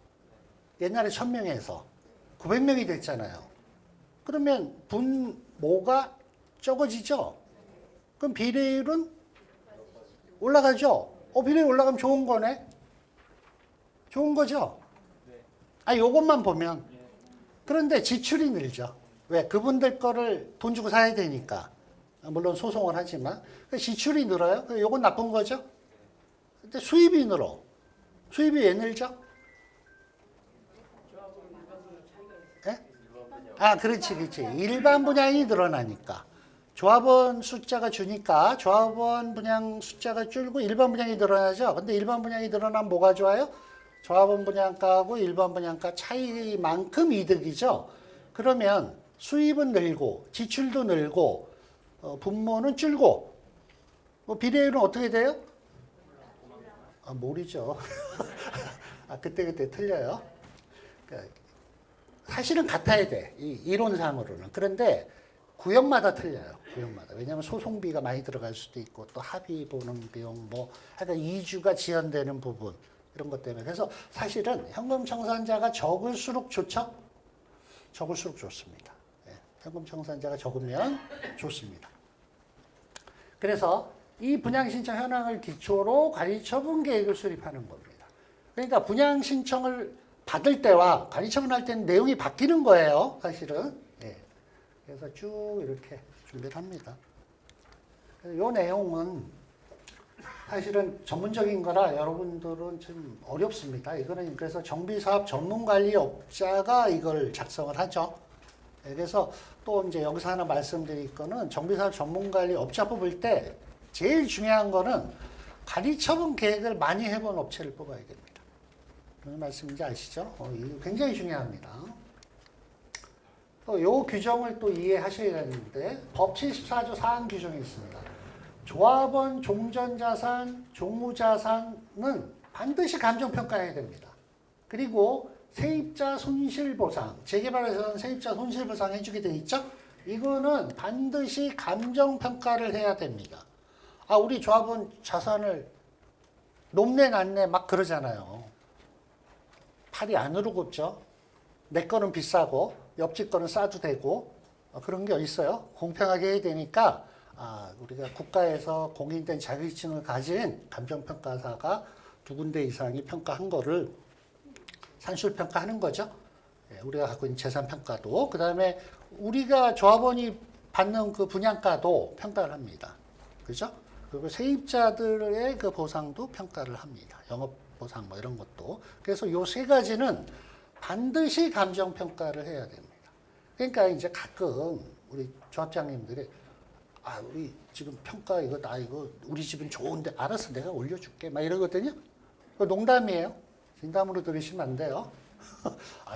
옛날에 1000명에서 900명이 됐잖아요. 그러면 분모가 적어지죠. 그럼 비례율은 올라가죠. 비례율 올라가면 좋은 거네. 좋은 거죠. 요것만 보면. 그런데 지출이 늘죠. 왜? 그분들 거를 돈 주고 사야 되니까. 물론 소송을 하지만. 지출이 늘어요. 요건 나쁜 거죠. 근데 수입이 늘어. 수입이 왜 늘죠? 네? 그렇지. 일반 분양이 늘어나니까. 조합원 숫자가 주니까 조합원 분양 숫자가 줄고 일반 분양이 늘어나죠. 근데 일반 분양이 늘어나면 뭐가 좋아요? 조합원 분양가하고 일반 분양가 차이만큼 이득이죠. 그러면 수입은 늘고 지출도 늘고 분모는 줄고 비례율은 어떻게 돼요? 모르죠. 그때 틀려요. 그러니까 사실은 같아야 돼. 이론상으로는. 그런데 구역마다 틀려요. 구역마다. 왜냐하면 소송비가 많이 들어갈 수도 있고 또 합의 보는 비용 하여간 이주가 지연되는 부분 이런 것 때문에. 그래서 사실은 현금 청산자가 적을수록 좋죠? 적을수록 좋습니다. 현금 청산자가 적으면 좋습니다. 그래서 이 분양 신청 현황을 기초로 관리 처분 계획을 수립하는 겁니다. 그러니까 분양 신청을 받을 때와 관리 처분할 때는 내용이 바뀌는 거예요, 사실은. 예. 그래서 쭉 이렇게 준비를 합니다. 이 내용은 사실은 전문적인 거라 여러분들은 좀 어렵습니다. 이거는 그래서 정비사업 전문관리업자가 이걸 작성을 하죠. 예, 그래서 또 이제 여기서 하나 말씀드릴 거는 정비사업 전문관리업자 뽑을 때 제일 중요한 거는 관리처분 계획을 많이 해본 업체를 뽑아야 됩니다. 무슨 말씀인지 아시죠? 이거 굉장히 중요합니다. 또 요 규정을 또 이해하셔야 되는데 법 74조 사항 규정이 있습니다. 조합원, 종전자산, 종무자산은 반드시 감정평가해야 됩니다. 그리고 세입자 손실보상, 재개발에서는 세입자 손실보상 해주게 돼 있죠? 이거는 반드시 감정평가를 해야 됩니다. 우리 조합원 자산을 높네 낮네 막 그러잖아요. 팔이 안으로 굽죠. 내 거는 비싸고 옆집 거는 싸도 되고 그런 게 있어요. 공평하게 해야 되니까 우리가 국가에서 공인된 자격증을 가진 감정평가사가 두 군데 이상이 평가한 거를 산술평가하는 거죠. 우리가 갖고 있는 재산평가도. 그 다음에 우리가 조합원이 받는 그 분양가도 평가를 합니다. 그죠? 그리고 세입자들의 그 보상도 평가를 합니다. 영업보상 뭐 이런 것도. 그래서 요 세 가지는 반드시 감정평가를 해야 됩니다. 그러니까 이제 가끔 우리 조합장님들이 우리 지금 평가 이거 우리 집은 좋은데 알았어 내가 올려줄게 막 이러거든요. 그거 농담이에요. 진담으로 들으시면 안 돼요.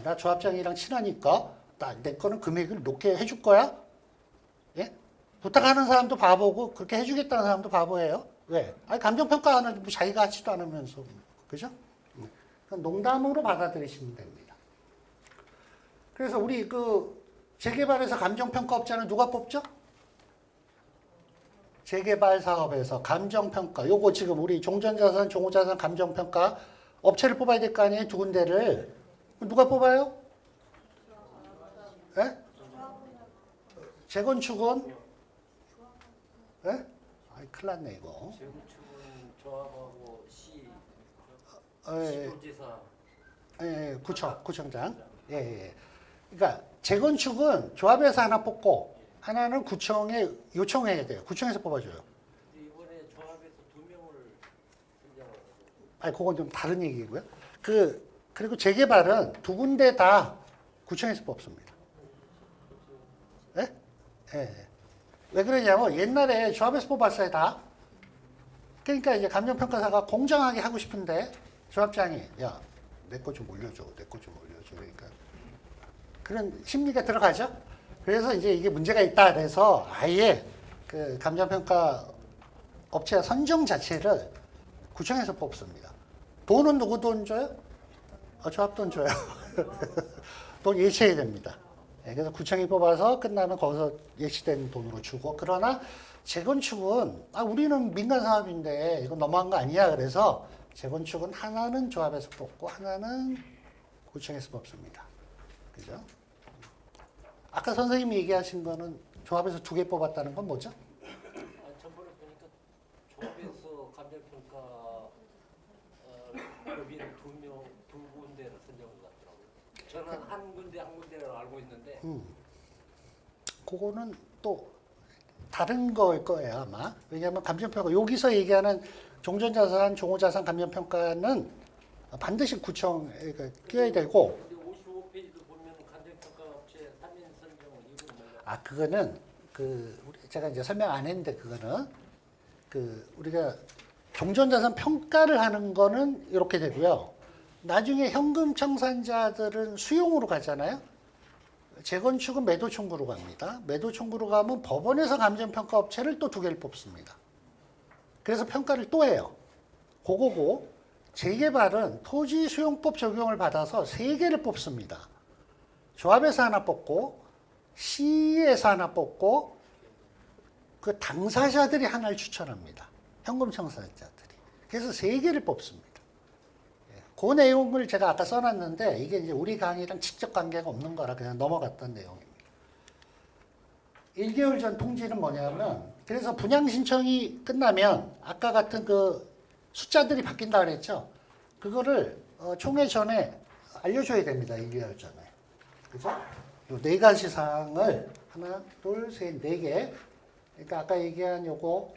나 조합장이랑 친하니까 내 거는 금액을 높게 해줄 거야? 예? 부탁하는 사람도 바보고 그렇게 해주겠다는 사람도 바보예요. 왜? 감정평가 안 하고 자기가 하지도 않으면서. 그죠? 농담으로 받아들이시면 됩니다. 그래서 우리 재개발에서 감정평가업자는 누가 뽑죠? 재개발 사업에서 감정평가. 요거 지금 우리 종전자산, 종호자산 감정평가 업체를 뽑아야 될 거 아니에요? 두 군데를. 누가 뽑아요? 예? 재건축은? 예? 큰일 났네, 이거. 재건축은 조합하고 시, 예, 시도지사. 예, 구청장. 예. 그러니까 재건축은 조합에서 하나 뽑고 하나는 구청에 요청해야 돼요. 구청에서 뽑아줘요. 이번에 조합에서 2명을 선정하고. 그건 좀 다른 얘기고요. 그리고 재개발은 두 군데 다 구청에서 뽑습니다. 예? 예. 왜 그러냐면 옛날에 조합에서 뽑았어요, 다. 그러니까 이제 감정평가사가 공정하게 하고 싶은데 조합장이 내 거 좀 올려줘. 그러니까 그런 심리가 들어가죠. 그래서 이제 이게 문제가 있다 그래서 아예 그 감정평가 업체 선정 자체를 구청에서 뽑습니다. 돈은 누구 돈 줘요? 조합 돈 줘요. 돈 예치해야 됩니다. 그래서 구청이 뽑아서 끝나면 거기서 예치된 돈으로 주고. 그러나 재건축은 우리는 민간 사업인데 이건 너무한 거 아니야. 그래서 재건축은 하나는 조합에서 뽑고 하나는 구청에서 뽑습니다. 그죠? 아까 선생님이 얘기하신 거는 조합에서 2개 뽑았다는 건 뭐죠? 전번에 보니까 조합에서 감정평가 법인 2 군데를 선정한 것 같더라고요. 저는 한 군데를 알고 있는데. 그거는 또 다른 걸 거예요 아마. 왜냐하면 감정평가 여기서 얘기하는 종전자산, 종호자산 감정평가는 반드시 구청에 끼어야 되고. 55페이지도 보면 감정평가 업체 3인 선정은 이건 뭐야? 그거는 제가 이제 설명 안 했는데 그거는 우리가 종전자산 평가를 하는 거는 이렇게 되고요. 나중에 현금 청산자들은 수용으로 가잖아요. 재건축은 매도 청구로 갑니다. 매도 청구로 가면 법원에서 감정평가 업체를 또 2개를 뽑습니다. 그래서 평가를 또 해요. 그거고 재개발은 토지수용법 적용을 받아서 3개를 뽑습니다. 조합에서 하나 뽑고 시에서 하나 뽑고 그 당사자들이 하나를 추천합니다. 현금 청산자들이. 그래서 3개를 뽑습니다. 그 내용을 제가 아까 써놨는데 이게 이제 우리 강의랑 직접 관계가 없는 거라 그냥 넘어갔던 내용입니다. 1개월 전 통지는 뭐냐면 그래서 분양 신청이 끝나면 아까 같은 그 숫자들이 바뀐다 그랬죠. 그거를 총회 전에 알려줘야 됩니다. 1개월 전에. 그죠? 네 가지 사항을 하나, 둘, 셋, 네 개. 그러니까 아까 얘기한 요거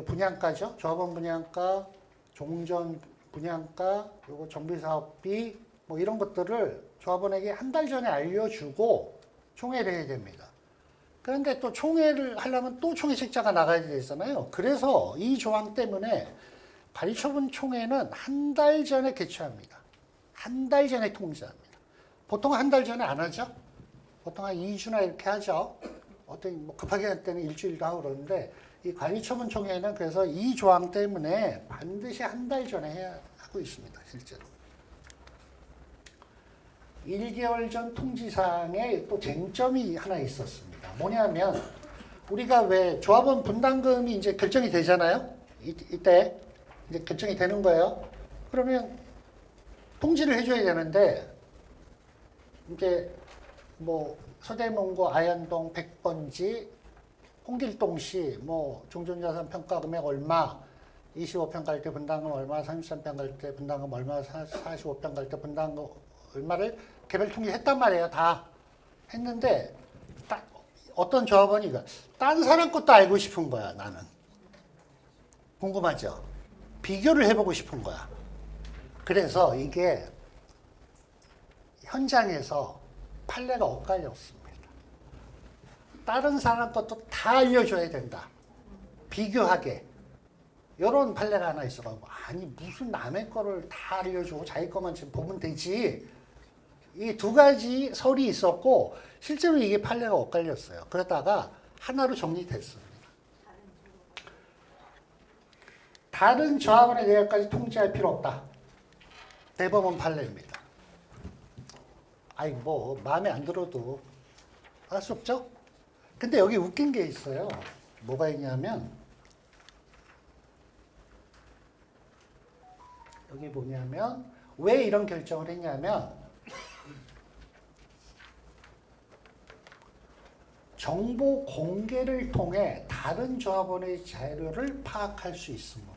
분양가죠. 조합원 분양가, 종전 분양가, 요거 정비사업비 뭐 이런 것들을 조합원에게 한 달 전에 알려주고 총회를 해야 됩니다. 그런데 또 총회를 하려면 또 총회책자가 나가야 되잖아요. 그래서 이 조항 때문에 관리처분 총회는 한 달 전에 개최합니다. 한 달 전에 통지합니다. 보통 한 달 전에 안 하죠. 보통 한 2주나 이렇게 하죠. 어떤 뭐 급하게 할 때는 일주일도 하고 그러는데 이 관리처분 총회는 그래서 이 조항 때문에 반드시 한 달 전에 해야 하고 있습니다. 실제로. 1개월 전 통지사항에 또 쟁점이 하나 있었습니다. 뭐냐면 우리가 왜 조합원 분담금이 이제 결정이 되잖아요. 이때 이제 결정이 되는 거예요. 그러면 통지를 해줘야 되는데 이제 뭐 서대문구 아현동 100번지 홍길동시 뭐 종전자산 평가 금액 얼마 25평 갈 때 분담금 얼마 33평 갈 때 분담금 얼마 45평 갈 때 분담금 얼마를 개별 통지했단 말이에요. 다 했는데 어떤 조합원이 딴 사람 것도 알고 싶은 거야. 나는 궁금하죠. 비교를 해보고 싶은 거야. 그래서 이게 현장에서 판례가 엇갈렸습니다. 다른 사람 것도 다 알려줘야 된다. 비교하게. 이런 판례가 하나 있어가지고 아니 무슨 남의 거를 다 알려주고 자기 것만 지금 보면 되지. 이 두 가지 설이 있었고 실제로 이게 판례가 엇갈렸어요. 그러다가 하나로 정리됐습니다. 다른 조합원에 대해서까지 통지할 필요 없다. 대법원 판례입니다. 아이 뭐 마음에 안 들어도 할 수 없죠? 근데 여기 웃긴 게 있어요. 뭐가 있냐면 여기 뭐냐면 왜 이런 결정을 했냐면 정보 공개를 통해 다른 조합원의 자료를 파악할 수 있으므로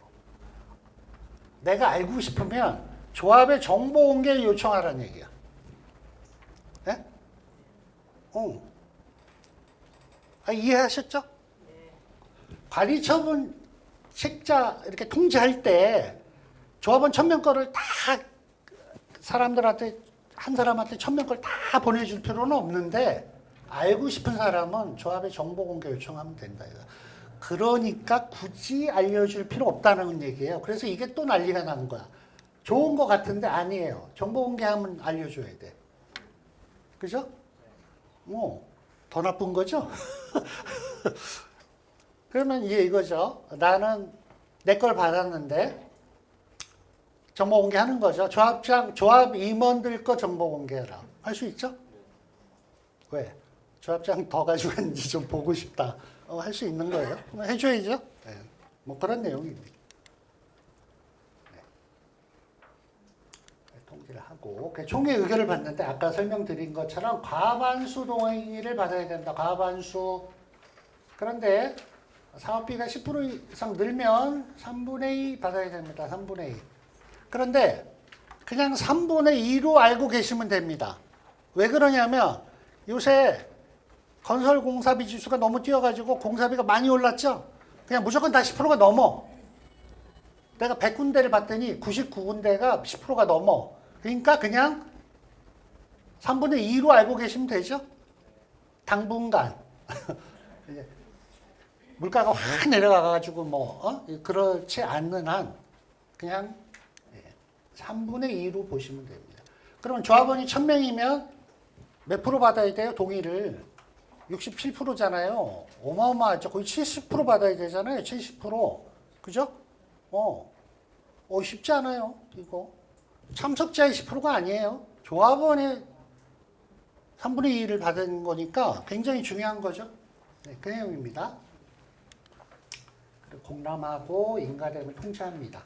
내가 알고 싶으면 조합의 정보 공개를 요청하라는 얘기야. 네? 이해하셨죠? 관리처분 책자 이렇게 통지할 때 조합원 1000명 거를 다 사람들한테 한 사람한테 1000명 걸 다 보내줄 필요는 없는데 알고 싶은 사람은 조합의 정보 공개 요청하면 된다. 그러니까 굳이 알려줄 필요 없다는 얘기예요. 그래서 이게 또 난리가 난 거야. 좋은 거 같은데 아니에요. 정보 공개하면 알려줘야 돼. 그죠? 더 나쁜 거죠? 그러면 이게 이거죠. 나는 내 걸 받았는데 정보 공개하는 거죠. 조합 임원들 거 정보 공개해라. 할 수 있죠? 왜? 조합장 더 가지고 있는지 좀 보고 싶다. 할 수 있는 거예요. 해줘야죠. 네. 뭐 그런 내용입니다. 네. 통지를 하고 총회 의결을 받는데 아까 설명드린 것처럼 과반수 동의를 받아야 된다. 과반수. 그런데 사업비가 10% 이상 늘면 3분의 2 받아야 됩니다. 3분의 2. 그런데 그냥 3분의 2로 알고 계시면 됩니다. 왜 그러냐면 요새 건설 공사비 지수가 너무 뛰어가지고 공사비가 많이 올랐죠? 그냥 무조건 다 10%가 넘어. 내가 100군데를 봤더니 99군데가 10%가 넘어. 그러니까 그냥 3분의 2로 알고 계시면 되죠? 당분간. 물가가 확 내려가가지고 그렇지 않는 한 그냥 3분의 2로 보시면 됩니다. 그럼 조합원이 1000명이면 몇 프로 받아야 돼요? 동의를. 67%잖아요. 어마어마하죠. 거의 70% 받아야 되잖아요. 70%. 그죠? 쉽지 않아요. 이거. 참석자의 10%가 아니에요. 조합원의 3분의 2를 받은 거니까 굉장히 중요한 거죠. 네, 그 내용입니다. 공람하고 인가됨을 통지합니다.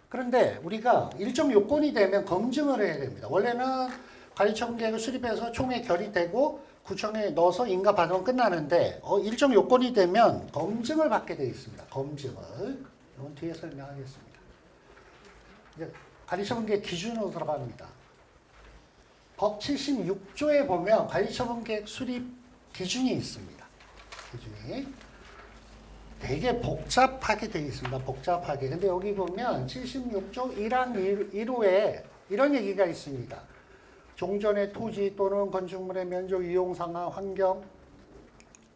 그런데 우리가 일정 요건이 되면 검증을 해야 됩니다. 원래는 관리처분 계획을 수립해서 총회 결의되고 구청에 넣어서 인가 받으면 끝나는데 일정 요건이 되면 검증을 받게 되어 있습니다. 검증을. 이건 뒤에 설명하겠습니다. 이제 관리처분계획 기준으로 들어갑니다. 법 76조에 보면 관리처분계획 수립 기준이 있습니다. 기준이 되게 복잡하게 되어 있습니다. 복잡하게. 근데 여기 보면 76조 1항 1호에 이런 얘기가 있습니다. 종전의 토지 또는 건축물의 면적, 이용 상황, 환경,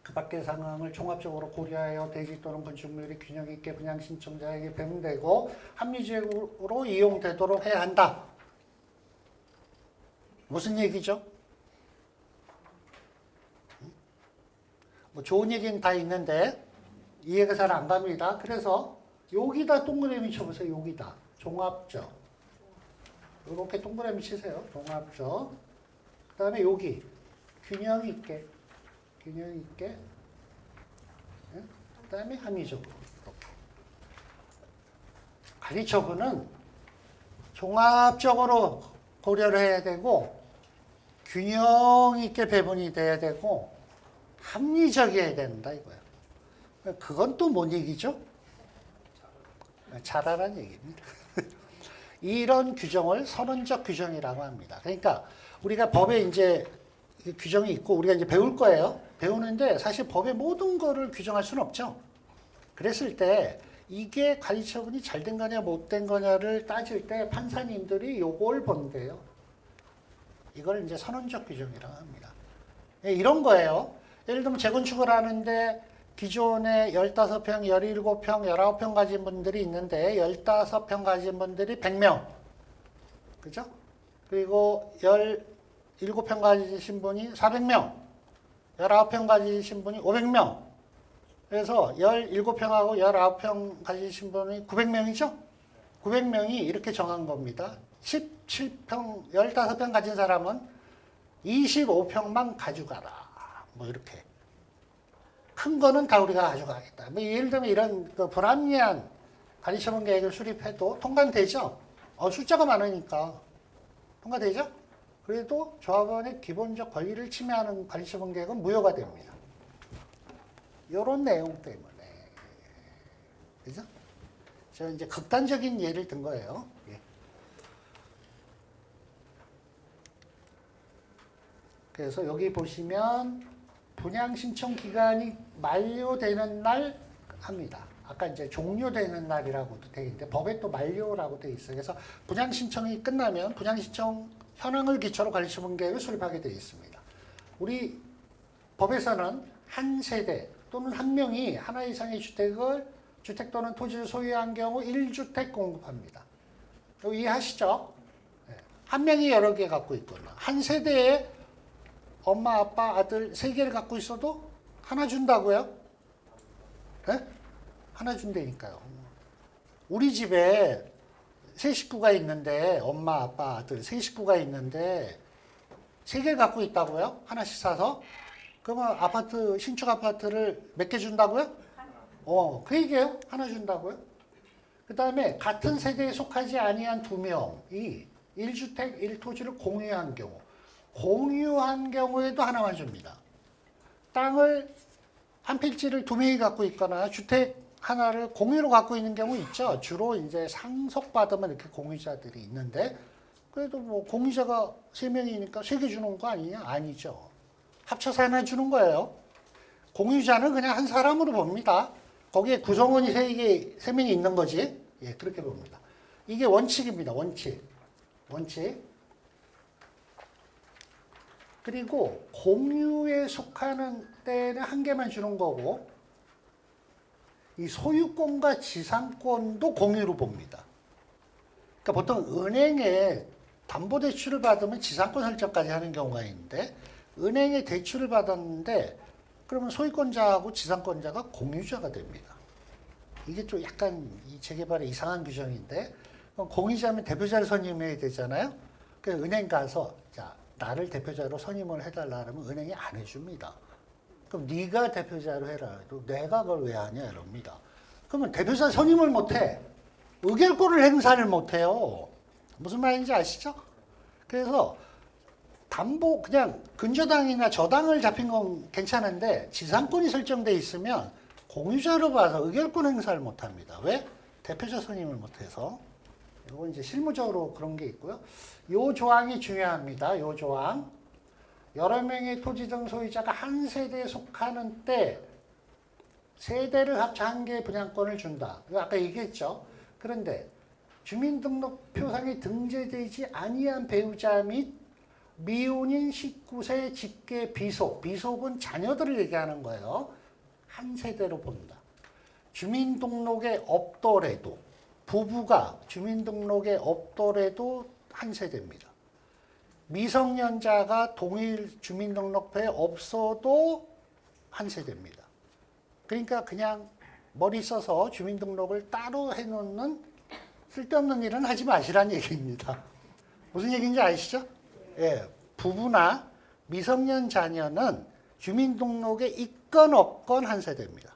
그 밖의 상황을 종합적으로 고려하여 대지 또는 건축물이 균형 있게 분양 신청자에게 배분되고 합리적으로 이용되도록 해야 한다. 무슨 얘기죠? 뭐 좋은 얘기는 다 있는데 이해가 잘 안 갑니다. 그래서 여기다 동그라미 쳐보세요. 여기다. 종합적. 이렇게 동그라미 치세요. 종합적. 그 다음에 여기. 균형 있게. 균형 있게. 그 다음에 합리적으로. 이렇게. 관리처분은 종합적으로 고려를 해야 되고 균형 있게 배분이 돼야 되고 합리적이어야 된다 이거예요. 그건 또 뭔 얘기죠? 잘하라는 얘기입니다. 이런 규정을 선언적 규정이라고 합니다. 그러니까 우리가 법에 이제 규정이 있고 우리가 이제 배울 거예요. 배우는데 사실 법의 모든 거를 규정할 수는 없죠. 그랬을 때 이게 관리처분이 잘 된 거냐 못 된 거냐를 따질 때 판사님들이 요걸 본대요. 이걸 이제 선언적 규정이라고 합니다. 이런 거예요. 예를 들면 재건축을 하는데 기존에 15평, 17평, 19평 가진 분들이 있는데 15평 가진 분들이 100명. 그죠? 그리고 17평 가지신 분이 400명. 19평 가지신 분이 500명. 그래서 17평하고 19평 가지신 분이 900명이죠? 900명이 이렇게 정한 겁니다. 17평, 15평 가진 사람은 25평만 가져가라. 뭐 이렇게. 큰 거는 다 우리가 가져가겠다. 뭐 예를 들면 이런 그 불합리한 관리처분 계획을 수립해도 통과되죠? 숫자가 많으니까. 통과되죠? 그래도 조합원의 기본적 권리를 침해하는 관리처분 계획은 무효가 됩니다. 이런 내용 때문에. 그죠? 저 이제 극단적인 예를 든 거예요. 예. 그래서 여기 보시면 분양 신청 기간이 만료되는 날 합니다. 아까 이제 종료되는 날이라고도 되어 있는데 법에 또 만료라고 되어 있어요. 그래서 분양 신청이 끝나면 분양 신청 현황을 기초로 관리처분 계획을 수립하게 되어 있습니다. 우리 법에서는 한 세대 또는 한 명이 하나 이상의 주택 또는 토지를 소유한 경우 1주택 공급합니다. 이거 이해하시죠? 한 명이 여러 개 갖고 있거나 한 세대에 엄마, 아빠, 아들 3개를 갖고 있어도 하나 준다고요? 네? 하나 준다니까요. 우리 집에 세 식구가 있는데 엄마, 아빠, 아들 세 식구가 있는데 3개를 갖고 있다고요? 하나씩 사서? 그러면 아파트, 신축 아파트를 몇 개 준다고요? 그 얘기예요. 하나 준다고요? 그 다음에 같은 세대에 속하지 아니한 2명이 1주택 1토지를 공유한 경우 공유한 경우에도 하나만 줍니다. 땅을 한 필지를 2명이 갖고 있거나 주택 하나를 공유로 갖고 있는 경우 있죠. 주로 이제 상속받으면 이렇게 공유자들이 있는데 그래도 뭐 공유자가 3명이니까 3개 주는 거 아니냐? 아니죠. 합쳐서 하나 주는 거예요. 공유자는 그냥 한 사람으로 봅니다. 거기에 구성원이 3명이 있는 거지. 예, 그렇게 봅니다. 이게 원칙입니다. 원칙. 그리고 공유에 속하는 때는 한 개만 주는 거고 이 소유권과 지상권도 공유로 봅니다. 그러니까 보통 은행에 담보대출을 받으면 지상권 설정까지 하는 경우가 있는데 은행에 대출을 받았는데 그러면 소유권자하고 지상권자가 공유자가 됩니다. 이게 좀 약간 이 재개발의 이상한 규정인데 공유자면 대표자를 선임해야 되잖아요. 그래서 은행 가서 자 나를 대표자로 선임을 해달라 그러면 은행이 안 해줍니다. 그럼 네가 대표자로 해라 해도 내가 그걸 왜 하냐 이럽니다. 그러면 대표자 선임을 못해. 의결권을 행사를 못해요. 무슨 말인지 아시죠? 그래서 담보 그냥 근저당이나 저당을 잡힌 건 괜찮은데 지상권이 설정돼 있으면 공유자로 봐서 의결권 행사를 못 합니다. 왜? 대표자 선임을 못 해서. 이건 이제 실무적으로 그런 게 있고요. 요 조항이 중요합니다. 요 조항. 여러 명의 토지 등 소유자가 한 세대에 속하는 때 세대를 합쳐 한 개의 분양권을 준다. 이거 아까 얘기했죠. 그런데 주민등록표상에 등재되지 아니한 배우자 및 미혼인 19세 직계 비속, 비속은 자녀들을 얘기하는 거예요. 한 세대로 본다. 주민등록에 없더라도, 부부가 주민등록에 없더라도 한 세대입니다. 미성년자가 동일 주민등록표에 없어도 한 세대입니다. 그러니까 그냥 머리 써서 주민등록을 따로 해놓는 쓸데없는 일은 하지 마시라는 얘기입니다. 무슨 얘기인지 아시죠? 예, 부부나 미성년 자녀는 주민등록에 있건 없건 한 세대입니다.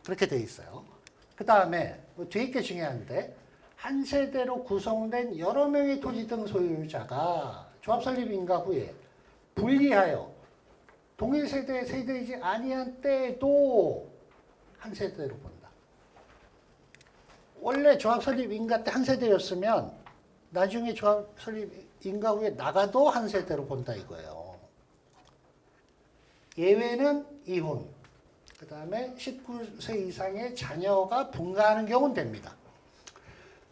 그렇게 돼 있어요. 그 다음에 뒤에 게 중요한데 한 세대로 구성된 여러 명의 토지 등 소유자가 조합 설립 인가 후에 분리하여 동일 세대에 세대이지 아니한 때에도 한 세대로 본다. 원래 조합 설립 인가 때 한 세대였으면 나중에 조합 설립 인가 후에 나가도 한 세대로 본다 이거예요. 예외는 이혼, 그 다음에 19세 이상의 자녀가 분가하는 경우는 됩니다.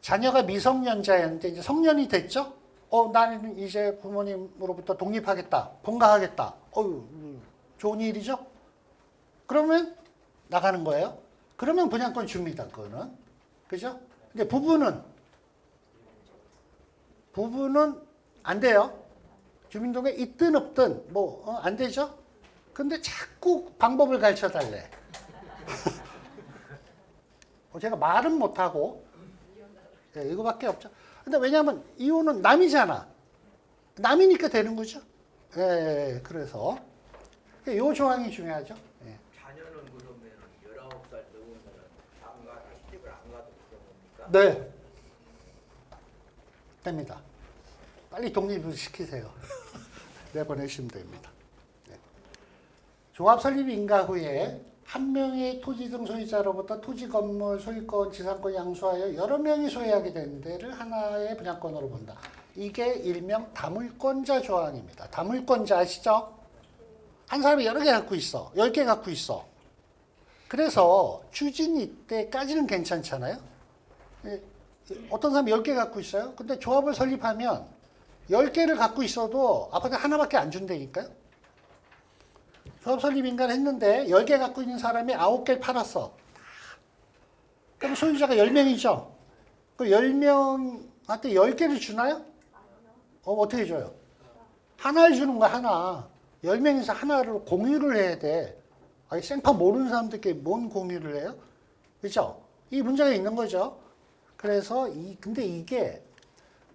자녀가 미성년자였는데 이제 성년이 됐죠? 나는 이제 부모님으로부터 독립하겠다, 분가하겠다. 좋은 일이죠? 그러면 나가는 거예요. 그러면 분양권 줍니다, 그거는. 그죠? 근데 부부는 안 돼요. 주민등록에 있든 없든 안 되죠? 근데 자꾸 방법을 가르쳐 달래. 제가 말은 못하고 이거밖에 없죠. 근데 왜냐하면 이혼은 남이잖아. 남이니까 되는 거죠. 그래서 이 조항이 중요하죠. 자녀는 그러면 19살 넘으면 안 가, 시집을 안 가도 그런 겁니까? 네. 됩니다. 빨리 독립을 시키세요. 내보내시면 됩니다. 조합 설립 인가 후에 한 명의 토지 등 소유자로부터 토지 건물 소유권 지상권 양수하여 여러 명이 소유하게 된 데를 하나의 분양권으로 본다. 이게 일명 다물권자 조항입니다. 다물권자 아시죠? 한 사람이 여러 개 갖고 있어. 10개 갖고 있어. 그래서 추진이 때까지는 괜찮잖아요. 어떤 사람이 10개 갖고 있어요. 근데 조합을 설립하면 10개를 갖고 있어도 아파트 하나밖에 안 준다니까요. 조합 설립 인가를 했는데 10개 갖고 있는 사람이 9개를 팔았어. 그럼 소유자가 10명이죠. 그 10명한테 10개를 주나요? 어떻게 줘요? 하나를 주는 거야, 하나. 10명에서 하나를 공유를 해야 돼. 생판 모르는 사람들끼리 뭔 공유를 해요? 그죠? 이 문제가 있는 거죠. 그래서 근데 이게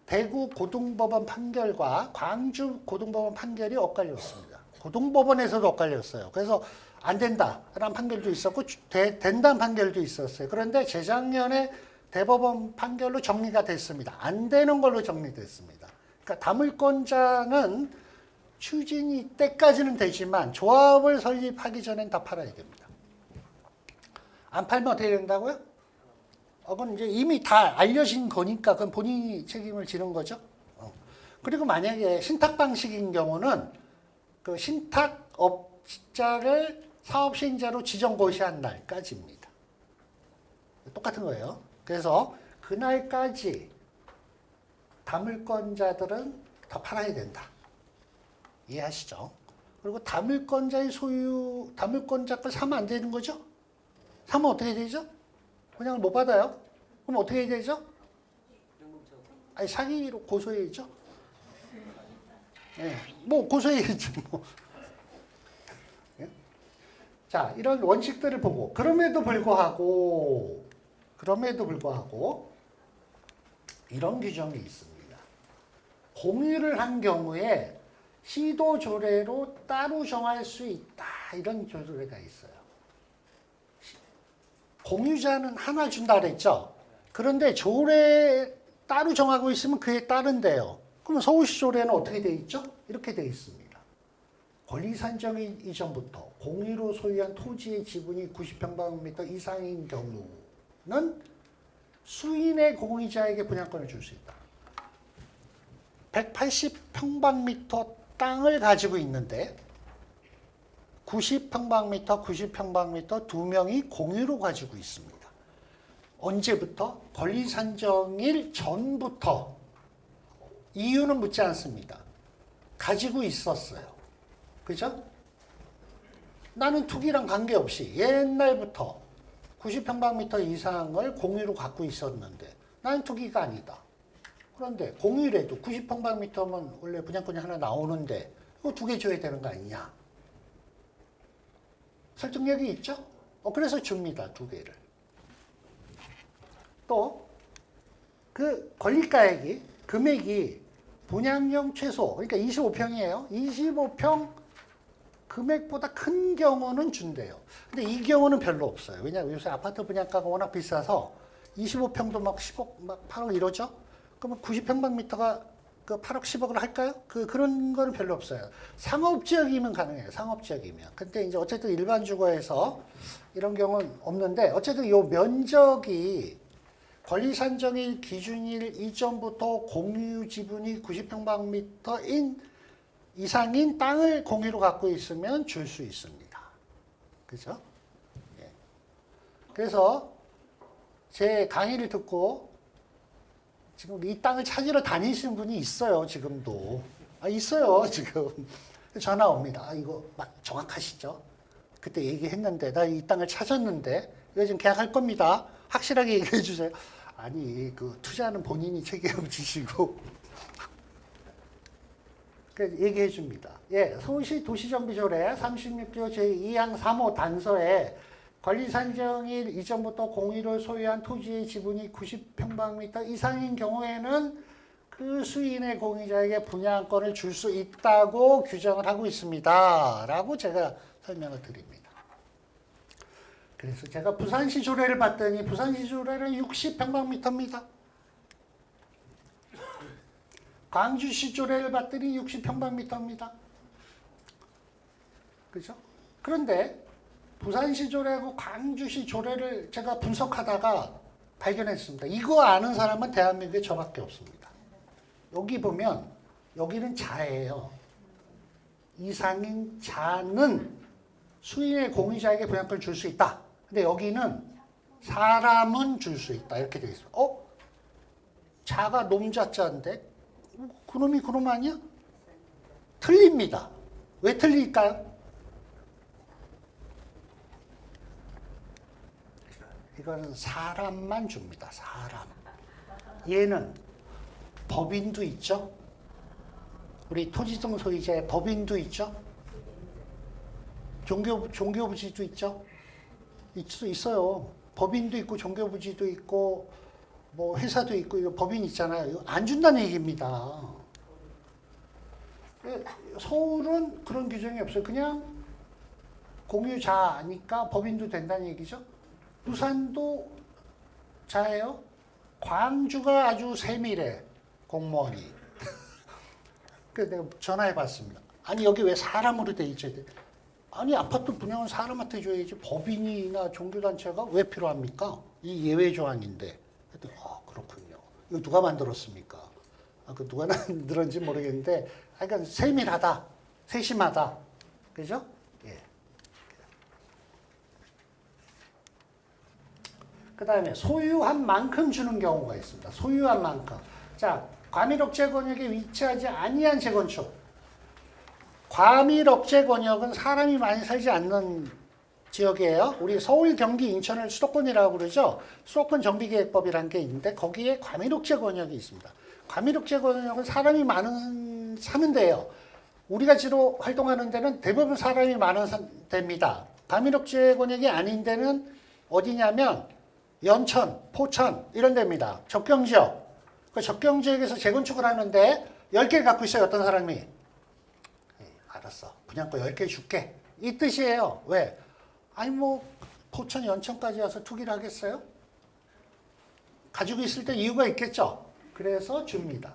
대구 고등법원 판결과 광주 고등법원 판결이 엇갈렸습니다. 고등법원에서도 엇갈렸어요. 그래서 안 된다라는 판결도 있었고 된다는 판결도 있었어요. 그런데 재작년에 대법원 판결로 정리가 됐습니다. 안 되는 걸로 정리됐습니다. 그러니까 다물권자는 추진이 때까지는 되지만 조합을 설립하기 전엔 다 팔아야 됩니다. 안 팔면 어떻게 된다고요? 그건 이제 이미 다 알려진 거니까 그건 본인이 책임을 지는 거죠. 그리고 만약에 신탁 방식인 경우는 그 신탁업자를 사업시행자로 지정 고시한 날까지입니다. 똑같은 거예요. 그래서 그날까지 다물권자들은 다 팔아야 된다. 이해하시죠? 그리고 다물권자의 소유, 다물권자 걸 사면 안 되는 거죠? 사면 어떻게 되죠? 분양을 못 받아요? 그럼 어떻게 해야 되죠? 사기로 고소해야죠. 고소해야죠. 자, 이런 원칙들을 보고 그럼에도 불구하고 이런 규정이 있습니다. 공유를 한 경우에 시도 조례로 따로 정할 수 있다. 이런 조례가 있어요. 공유자는 하나 준다 그랬죠. 그런데 조례 따로 정하고 있으면 그에 따른대요. 그럼 서울시 조례는 어떻게 돼 있죠? 이렇게 돼 있습니다. 권리산정 이전부터 공유로 소유한 토지의 지분이 90평방미터 이상인 경우는 수인의 공유자에게 분양권을 줄 수 있다. 180평방미터 땅을 가지고 있는데 90평방미터 두 명이 공유로 가지고 있습니다. 언제부터? 권리산정일 전부터. 이유는 묻지 않습니다. 가지고 있었어요. 그죠? 나는 투기랑 관계없이 옛날부터 90평방미터 이상을 공유로 갖고 있었는데 나는 투기가 아니다. 그런데 공유래도 90평방미터면 원래 분양권이 하나 나오는데 이거 두 개 줘야 되는 거 아니냐? 설득력이 있죠? 그래서 줍니다. 두 개를. 또 그 권리가액이 금액이 분양령 최소 그러니까 25평이에요. 25평 금액보다 큰 경우는 준대요. 근데 이 경우는 별로 없어요. 왜냐하면 요새 아파트 분양가가 워낙 비싸서 25평도 막 10억, 막 8억 이러죠? 그러면 90평방미터가 그 8억, 10억을 할까요? 그런 거는 별로 없어요. 상업지역이면 가능해요. 상업지역이면. 근데 이제 어쨌든 일반 주거에서 이런 경우는 없는데 어쨌든 요 면적이 권리산정일 기준일 이전부터 공유 지분이 90평방미터 이상인 땅을 공유로 갖고 있으면 줄 수 있습니다. 그죠? 예. 그래서 제 강의를 듣고 지금 이 땅을 찾으러 다니시는 분이 있어요. 지금도. 있어요. 지금. 전화 옵니다. 이거 정확하시죠? 그때 얘기했는데 나 이 땅을 찾았는데 이거 지금 계약할 겁니다. 확실하게 얘기해 주세요. 아니 그 투자는 본인이 책임을 지시고 얘기해 줍니다. 예, 서울시 도시정비조례 36조 제2항 3호 단서에 권리산정일 이전부터 공유를 소유한 토지의 지분이 90평방미터 이상인 경우에는 그 수인의 공유자에게 분양권을 줄 수 있다고 규정을 하고 있습니다. 라고 제가 설명을 드립니다. 그래서 제가 부산시 조례를 봤더니 부산시 조례는 60평방미터입니다. 광주시 조례를 봤더니 60평방미터입니다. 그죠? 그런데 부산시 조례하고 광주시 조례를 제가 분석하다가 발견했습니다. 이거 아는 사람은 대한민국에 저밖에 없습니다. 여기 보면 여기는 자예요. 이상인 자는 수인의 공유자에게 분양권을 줄 수 있다. 근데 여기는 사람은 줄 수 있다. 이렇게 되어 있습니다. 자가 놈자자인데 그놈이 그놈 아니야? 틀립니다. 왜 틀릴까요? 이거는 사람만 줍니다. 사람. 얘는 법인도 있죠. 우리 토지등 소유자의 법인도 있죠. 종교부지도 있죠. 있어요. 법인도 있고 종교부지도 있고 뭐 회사도 있고 이거 법인 있잖아요. 이거 안 준다는 얘기입니다. 서울은 그런 규정이 없어요. 그냥 공유자니까 법인도 된다는 얘기죠. 부산도 자예요. 광주가 아주 세밀해. 공무원이. 그래서 내가 전화해 봤습니다. 아니 여기 왜 사람으로 돼 있죠? 아니 아파트 분양은 사람한테 줘야지 법인이나 종교단체가 왜 필요합니까? 이 예외 조항인데. 그랬더니 그렇군요. 이거 누가 만들었습니까? 그 누가 만들었는지 모르겠는데 하여간 세밀하다. 세심하다. 그죠? 예. 그 다음에 소유한 만큼 주는 경우가 있습니다. 소유한 만큼. 자, 과밀억제 권역에 위치하지 아니한 재건축. 과밀억제 권역은 사람이 많이 살지 않는 지역이에요. 우리 서울, 경기, 인천을 수도권이라고 그러죠. 수도권 정비계획법이라는 게 있는데 거기에 과밀억제 권역이 있습니다. 과밀억제 권역은 사람이 많은 사는 데예요. 우리가 주로 활동하는 데는 대부분 사람이 많은 데입니다. 과밀억제 권역이 아닌 데는 어디냐면 연천, 포천 이런 데입니다. 접경지역. 그 접경지역에서 재건축을 하는데 10개를 갖고 있어요. 어떤 사람이. 알았어. 분양권 10개 줄게. 이 뜻이에요. 왜? 아니 뭐 포천, 연천까지 와서 투기를 하겠어요? 가지고 있을 때 이유가 있겠죠. 그래서 줍니다.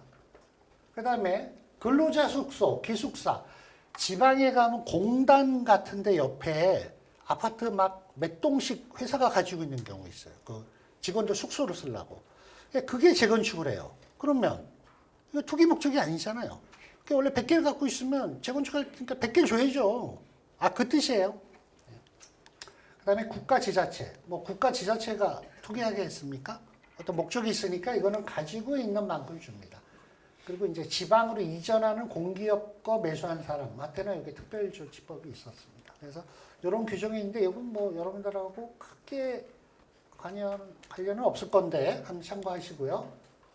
그 다음에 근로자 숙소, 기숙사. 지방에 가면 공단 같은데 옆에 아파트 막 몇 동씩 회사가 가지고 있는 경우 있어요. 그 직원들 숙소로 쓰려고. 그게 재건축을 해요. 그러면 이거 투기 목적이 아니잖아요. 원래 100개를 갖고 있으면 재건축할 테니까 100개 줘야죠. 아, 그 뜻이에요. 그 다음에 국가지자체. 뭐 국가지자체가 투기하게 했습니까? 어떤 목적이 있으니까 이거는 가지고 있는 만큼 줍니다. 그리고 이제 지방으로 이전하는 공기업과 매수한 사람한테는 여기 특별조치법이 있었습니다. 그래서 이런 규정이 있는데 이건 뭐 여러분들하고 크게 관련은 없을 건데 한번 참고하시고요.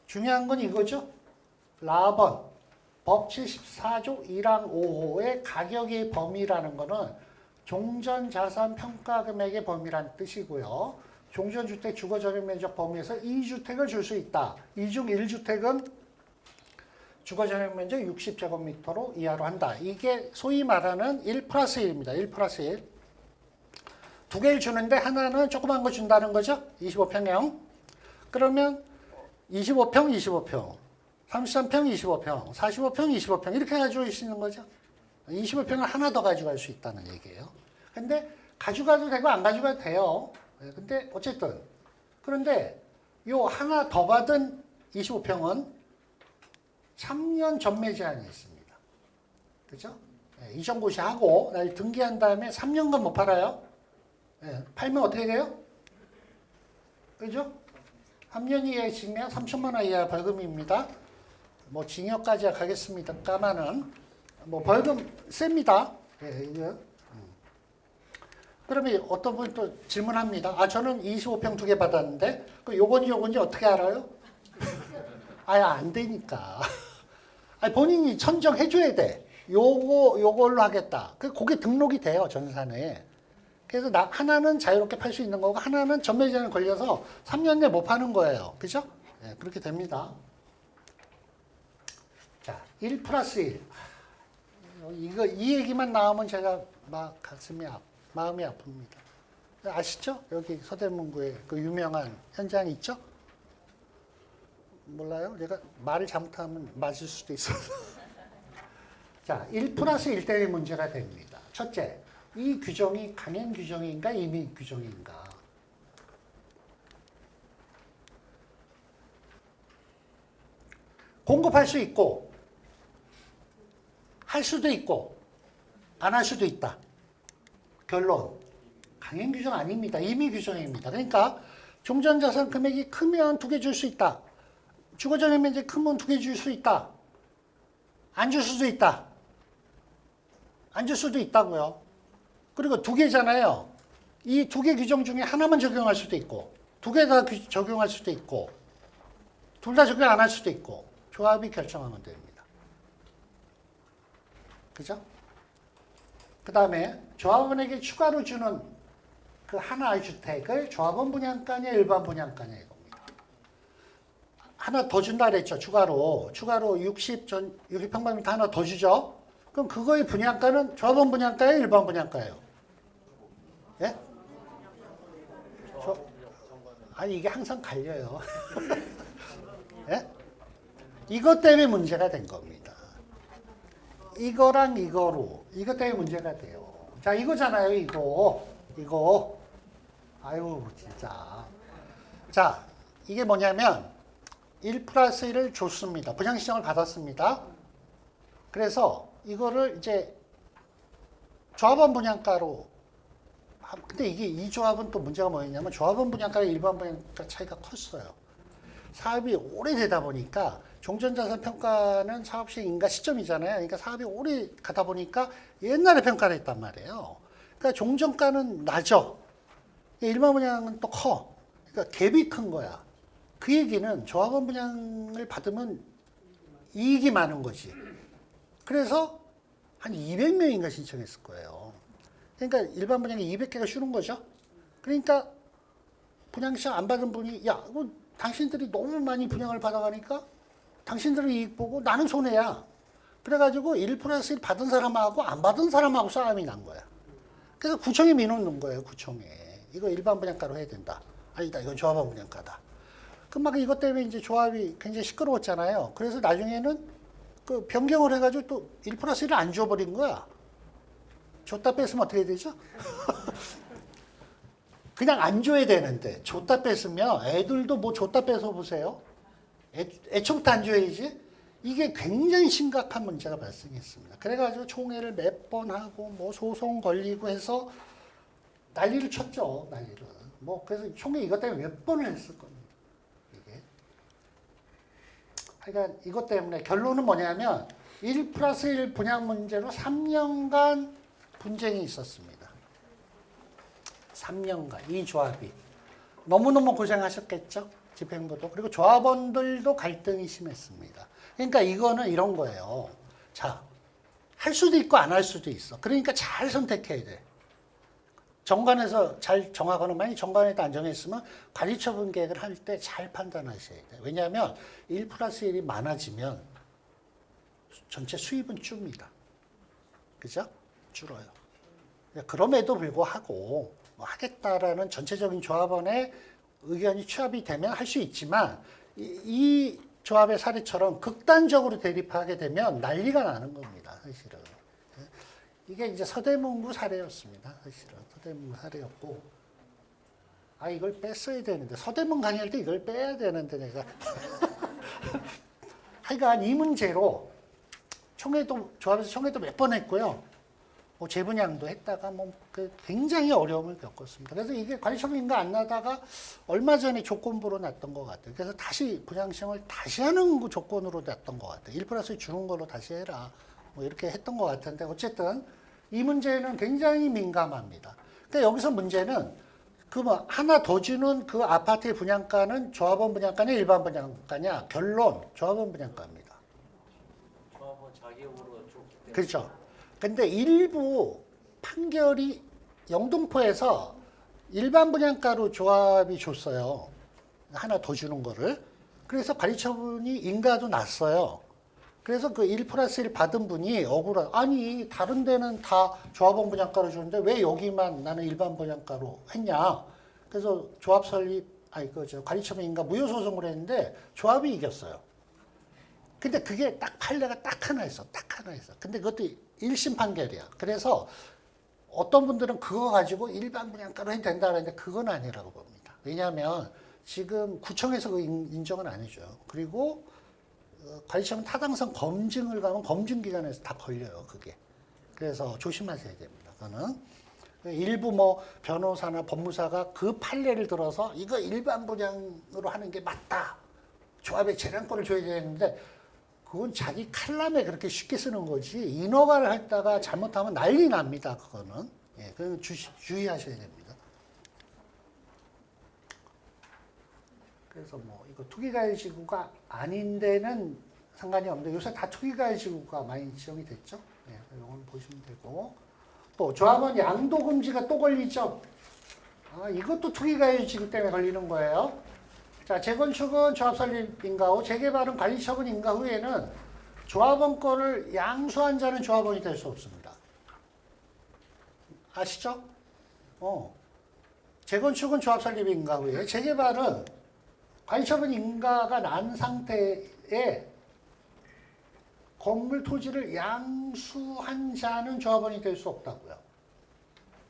중요한 건 이거죠. 라번 법 74조 1항 5호의 가격의 범위라는 거는 종전자산 평가금액의 범위란 뜻이고요. 종전주택 주거전용면적 범위에서 2주택을 줄 수 있다. 이 중 1주택은 주거전용면적 60제곱미터로 이하로 한다. 이게 소위 말하는 1+1입니다. 1+1. 두 개를 주는데 하나는 조그만 거 준다는 거죠. 25평형. 그러면 25평, 25평. 33평, 25평. 45평, 25평. 이렇게 가지고 있는 거죠. 25평을 하나 더 가져갈 수 있다는 얘기예요. 근데 가져가도 되고 안 가져가도 돼요. 근데 어쨌든. 그런데 요 하나 더 받은 25평은 3년 전매 제한이 있습니다. 그죠? 이전고시 하고 등기한 다음에 3년간 못 팔아요. 팔면 어떻게 돼요? 그죠? 3년 이하의 징역 3천만 원 이하 벌금입니다. 뭐 징역까지 가겠습니다까마는 뭐 벌금 셉니다. 이거. 그러면 어떤 분이 또 질문합니다. 아, 저는 25평 2개 받았는데 그 요건지 어떻게 알아요? 아예 안 되니까. 아니, 본인이 선정해줘야 돼. 요걸로 하겠다. 그게 등록이 돼요, 전산에. 그래서 하나는 자유롭게 팔 수 있는 거고, 하나는 전매 제한이 걸려서 3년 내에 못 파는 거예요. 그죠? 네, 그렇게 됩니다. 자, 1+1. 이 얘기만 나오면 제가 막 마음이 아픕니다. 아시죠? 여기 서대문구에 그 유명한 현장 있죠? 몰라요? 내가 말을 잘못하면 맞을 수도 있어서. 자, 1+1 때문에 문제가 됩니다. 첫째, 이 규정이 강행 규정인가 임의 규정인가? 공급할 수 있고, 할 수도 있고, 안 할 수도 있다. 결론, 강행 규정 아닙니다. 임의 규정입니다. 그러니까 종전자산 금액이 크면 2개 줄 수 있다. 주거전용 면적이 크면 2개 줄 수 있다. 안 줄 수도 있다. 안 줄 수도 있다고요. 그리고 2개잖아요. 이 2개 규정 중에 하나만 적용할 수도 있고, 2개 다 적용할 수도 있고, 둘 다 적용 안 할 수도 있고, 조합이 결정하면 됩니다. 그죠? 그 다음에 조합원에게 추가로 주는 그 하나의 주택을 조합원 분양가냐 일반 분양가냐 이겁니다. 하나 더 준다 그랬죠. 추가로 60평방미터 하나 더 주죠. 그럼 그거의 분양가는 조합원 분양가예요, 일반 분양가예요? 예? 아니 이게 항상 갈려요. 예? 이것 때문에 문제가 된 겁니다. 이거랑 이거로 이것 때문에 문제가 돼요. 자, 이거잖아요. 이거. 아유 진짜. 자, 이게 뭐냐면 1+1을 줬습니다. 분양신청을 받았습니다. 그래서 이거를 이제 조합원 분양가로, 근데 이게 이 조합은 또 문제가 뭐였냐면 조합원 분양가랑 일반 분양가 차이가 컸어요. 사업이 오래되다 보니까 종전자산 평가는 사업 시행 인가 시점이잖아요. 그러니까 사업이 오래 가다 보니까 옛날에 평가를 했단 말이에요. 그러니까 종전가는 낮죠. 일반 분양은 또 커. 그러니까 갭이 큰 거야. 그 얘기는 조합원 분양을 받으면 이익이 많은 거지. 그래서 한 200명인가 신청했을 거예요. 그러니까 일반 분양이 200개가 쉬는 거죠. 그러니까 분양 신청 안 받은 분이 야, 이거 당신들이 너무 많이 분양을 받아가니까 당신들은 이익 보고 나는 손해야. 그래가지고 1+1 받은 사람하고 안 받은 사람하고 싸움이 난 거야. 그래서 구청에 민원을 넣은 거예요. 구청에. 이거 일반 분양가로 해야 된다. 아니다. 이건 조합원 분양가다. 그 막 이것 때문에 이제 조합이 굉장히 시끄러웠잖아요. 그래서 나중에는 그 변경을 해가지고 또 1 플러스 1을 안 줘버린 거야. 줬다 뺐으면 어떻게 되죠? 그냥 안 줘야 되는데 줬다 뺐으면 애들도 뭐 줬다 빼서 보세요. 애초부터 안 줘야지. 이게 굉장히 심각한 문제가 발생했습니다. 그래가지고 총회를 몇 번 하고 뭐 소송 걸리고 해서 난리를 쳤죠. 난리를. 뭐 그래서 총회 이것 때문에 몇 번을 했을 겁니다. 이게. 그러니까 이것 때문에 결론은 뭐냐면 1 플러스 1 분양 문제로 3년간 분쟁이 있었습니다. 3년간 이 조합이 너무너무 고생하셨겠죠. 집행부도. 그리고 조합원들도 갈등이 심했습니다. 그러니까 이거는 이런 거예요. 자, 할 수도 있고 안 할 수도 있어. 그러니까 잘 선택해야 돼. 정관에서 잘 정하거나 만약 정관에도 안 정했으면 관리처분 계획을 할 때 잘 판단하셔야 돼. 왜냐하면 1 플러스 1이 많아지면 전체 수입은 줍니다. 그죠? 줄어요. 그럼에도 불구하고 뭐 하겠다라는 전체적인 조합원의 의견이 취합이 되면 할 수 있지만 이 조합의 사례처럼 극단적으로 대립하게 되면 난리가 나는 겁니다. 사실은. 이게 이제 서대문구 사례였습니다. 사실은. 서대문구 사례였고 이걸 뺐어야 되는데 서대문 강의할 때 이걸 빼야 되는데 내가 하여간 이 문제로 총회도 조합에서 총회도 몇 번 했고요. 뭐 재분양도 했다가 뭐 굉장히 어려움을 겪었습니다. 그래서 이게 관리처분인가 안 나다가 얼마 전에 조건부로 났던 것 같아요. 그래서 다시 분양 시험을 다시 하는 조건으로 났던 것 같아요. 1 플러스 주는 걸로 다시 해라. 뭐 이렇게 했던 것 같은데 어쨌든 이 문제는 굉장히 민감합니다. 그러니까 여기서 문제는 그 뭐 하나 더 주는 그 아파트의 분양가는 조합원 분양가냐 일반 분양가냐 결론 조합원 분양가입니다. 조합원 자격으로 줬기 때문에. 그렇죠. 근데 일부 판결이 영등포에서 일반 분양가로 조합이 줬어요. 하나 더 주는 거를. 그래서 관리처분이 인가도 났어요. 그래서 그 1 플러스 1 받은 분이 억울한 아니 다른 데는 다 조합원 분양가로 주는데 왜 여기만 나는 일반 분양가로 했냐. 그래서 조합 설립 관리처분 인가 무효 소송을 했는데 조합이 이겼어요. 근데 그게 딱 판례가 딱 하나 있어. 딱 하나 있어. 근데 그것도 1심 판결이야. 그래서 어떤 분들은 그거 가지고 일반 분양가로 해도 된다 그러는데 그건 아니라고 봅니다. 왜냐하면 지금 구청에서 그 인정은 안 해줘요. 그리고 관리처분 타당성 검증을 가면 검증기관에서 다 걸려요. 그게. 그래서 조심하셔야 됩니다. 그거는. 일부 뭐 변호사나 법무사가 그 판례를 들어서 이거 일반 분양으로 하는 게 맞다. 조합에 재량권을 줘야 되는데 그건 자기 칼럼에 그렇게 쉽게 쓰는 거지 인허가를 했다가 잘못하면 난리 납니다. 그거는. 예, 그건 주의하셔야 됩니다. 그래서 뭐 이거 투기가해지구가 아닌 데는 상관이 없는데 요새 다 투기가해지구가 많이 지정이 됐죠. 예, 이건 보시면 되고 또 조합원 양도 금지가 또 걸리죠. 이것도 투기가해지구 때문에 걸리는 거예요. 자, 재건축은 조합 설립 인가 후, 재개발은 관리처분 인가 후에는 조합원 거를 양수한 자는 조합원이 될 수 없습니다. 아시죠? 재건축은 조합 설립 인가 후에, 재개발은 관리처분 인가가 난 상태에 건물 토지를 양수한 자는 조합원이 될 수 없다고요.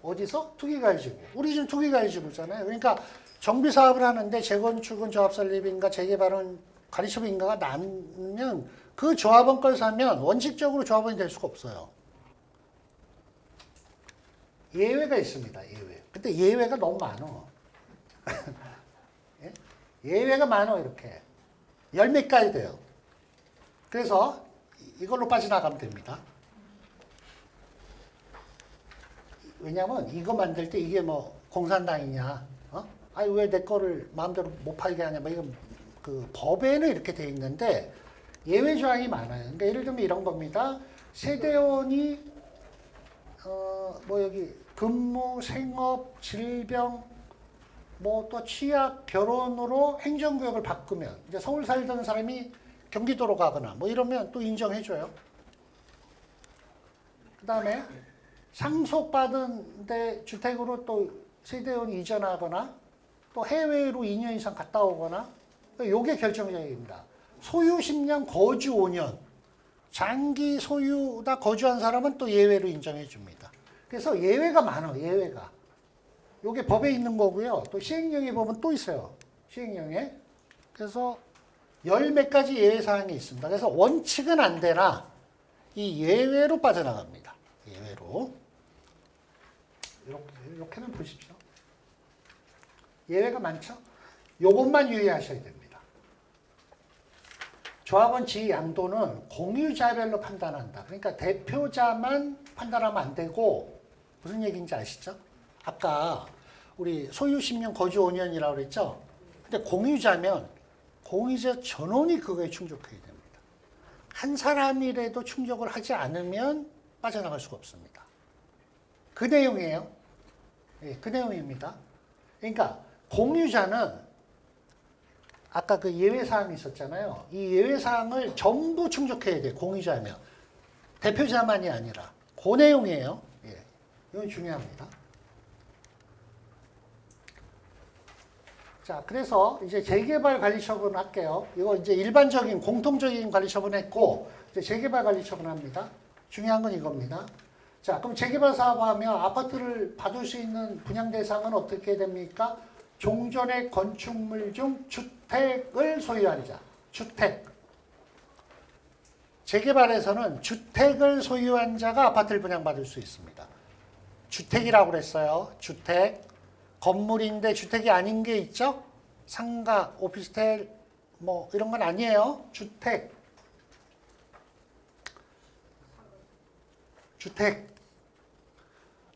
어디서? 투기가해지구. 우리 지금 투기가해지구잖아요. 그러니까 정비 사업을 하는데 재건축은 조합 설립인가 재개발은 관리처분 인가가 나면 그 조합원 걸 사면 원칙적으로 조합원이 될 수가 없어요. 예외가 있습니다. 예외. 근데 예외가 너무 많어. 예? 예외가 많어 이렇게. 열 몇 가지 돼요. 그래서 이걸로 빠져나가면 됩니다. 왜냐면 이거 만들 때 이게 뭐 공산당이냐, 아니 왜 내 거를 마음대로 못 팔게 하냐, 뭐 이건 그 법에는 이렇게 돼 있는데 예외 조항이 많아요. 그러니까 예를 들면 이런 겁니다. 세대원이 뭐 여기 근무, 생업, 질병, 뭐 또 취약, 결혼으로 행정구역을 바꾸면 이제 서울 살던 사람이 경기도로 가거나 뭐 이러면 또 인정해줘요. 그 다음에 상속받은 데 주택으로 또 세대원이 이전하거나 또 해외로 2년 이상 갔다 오거나 요게 결정적입니다. 소유 10년, 거주 5년. 장기 소유다 거주한 사람은 또 예외로 인정해 줍니다. 그래서 예외가 많아요. 예외가. 요게 법에 있는 거고요. 또 시행령에 보면 또 있어요. 시행령에. 그래서 열 몇 가지 예외 사항이 있습니다. 그래서 원칙은 안 되나 이 예외로 빠져나갑니다. 예외로. 이렇게는 보십시오. 예외가 많죠? 요것만 유의하셔야 됩니다. 조합원 지위 양도는 공유자별로 판단한다. 그러니까 대표자만 판단하면 안 되고 무슨 얘기인지 아시죠? 아까 우리 소유 10년 거주 5년이라고 그랬죠? 근데 공유자면 공유자 전원이 그거에 충족해야 됩니다. 한 사람이라도 충족을 하지 않으면 빠져나갈 수가 없습니다. 그 내용이에요. 예, 그 내용입니다. 그러니까 공유자는 아까 그 예외사항이 있었잖아요. 이 예외사항을 전부 충족해야 돼요. 공유자면. 대표자만이 아니라. 그 내용이에요. 예, 이건 중요합니다. 자, 그래서 이제 재개발 관리 처분 할게요. 이거 이제 일반적인 공통적인 관리 처분 했고, 이제 재개발 관리 처분 합니다. 중요한 건 이겁니다. 자, 그럼 재개발 사업하면 아파트를 받을 수 있는 분양 대상은 어떻게 됩니까? 종전의 건축물 중 주택을 소유한 자. 주택. 재개발에서는 주택을 소유한 자가 아파트를 분양받을 수 있습니다. 주택이라고 그랬어요. 주택. 건물인데 주택이 아닌 게 있죠? 상가, 오피스텔, 뭐 이런 건 아니에요. 주택. 주택.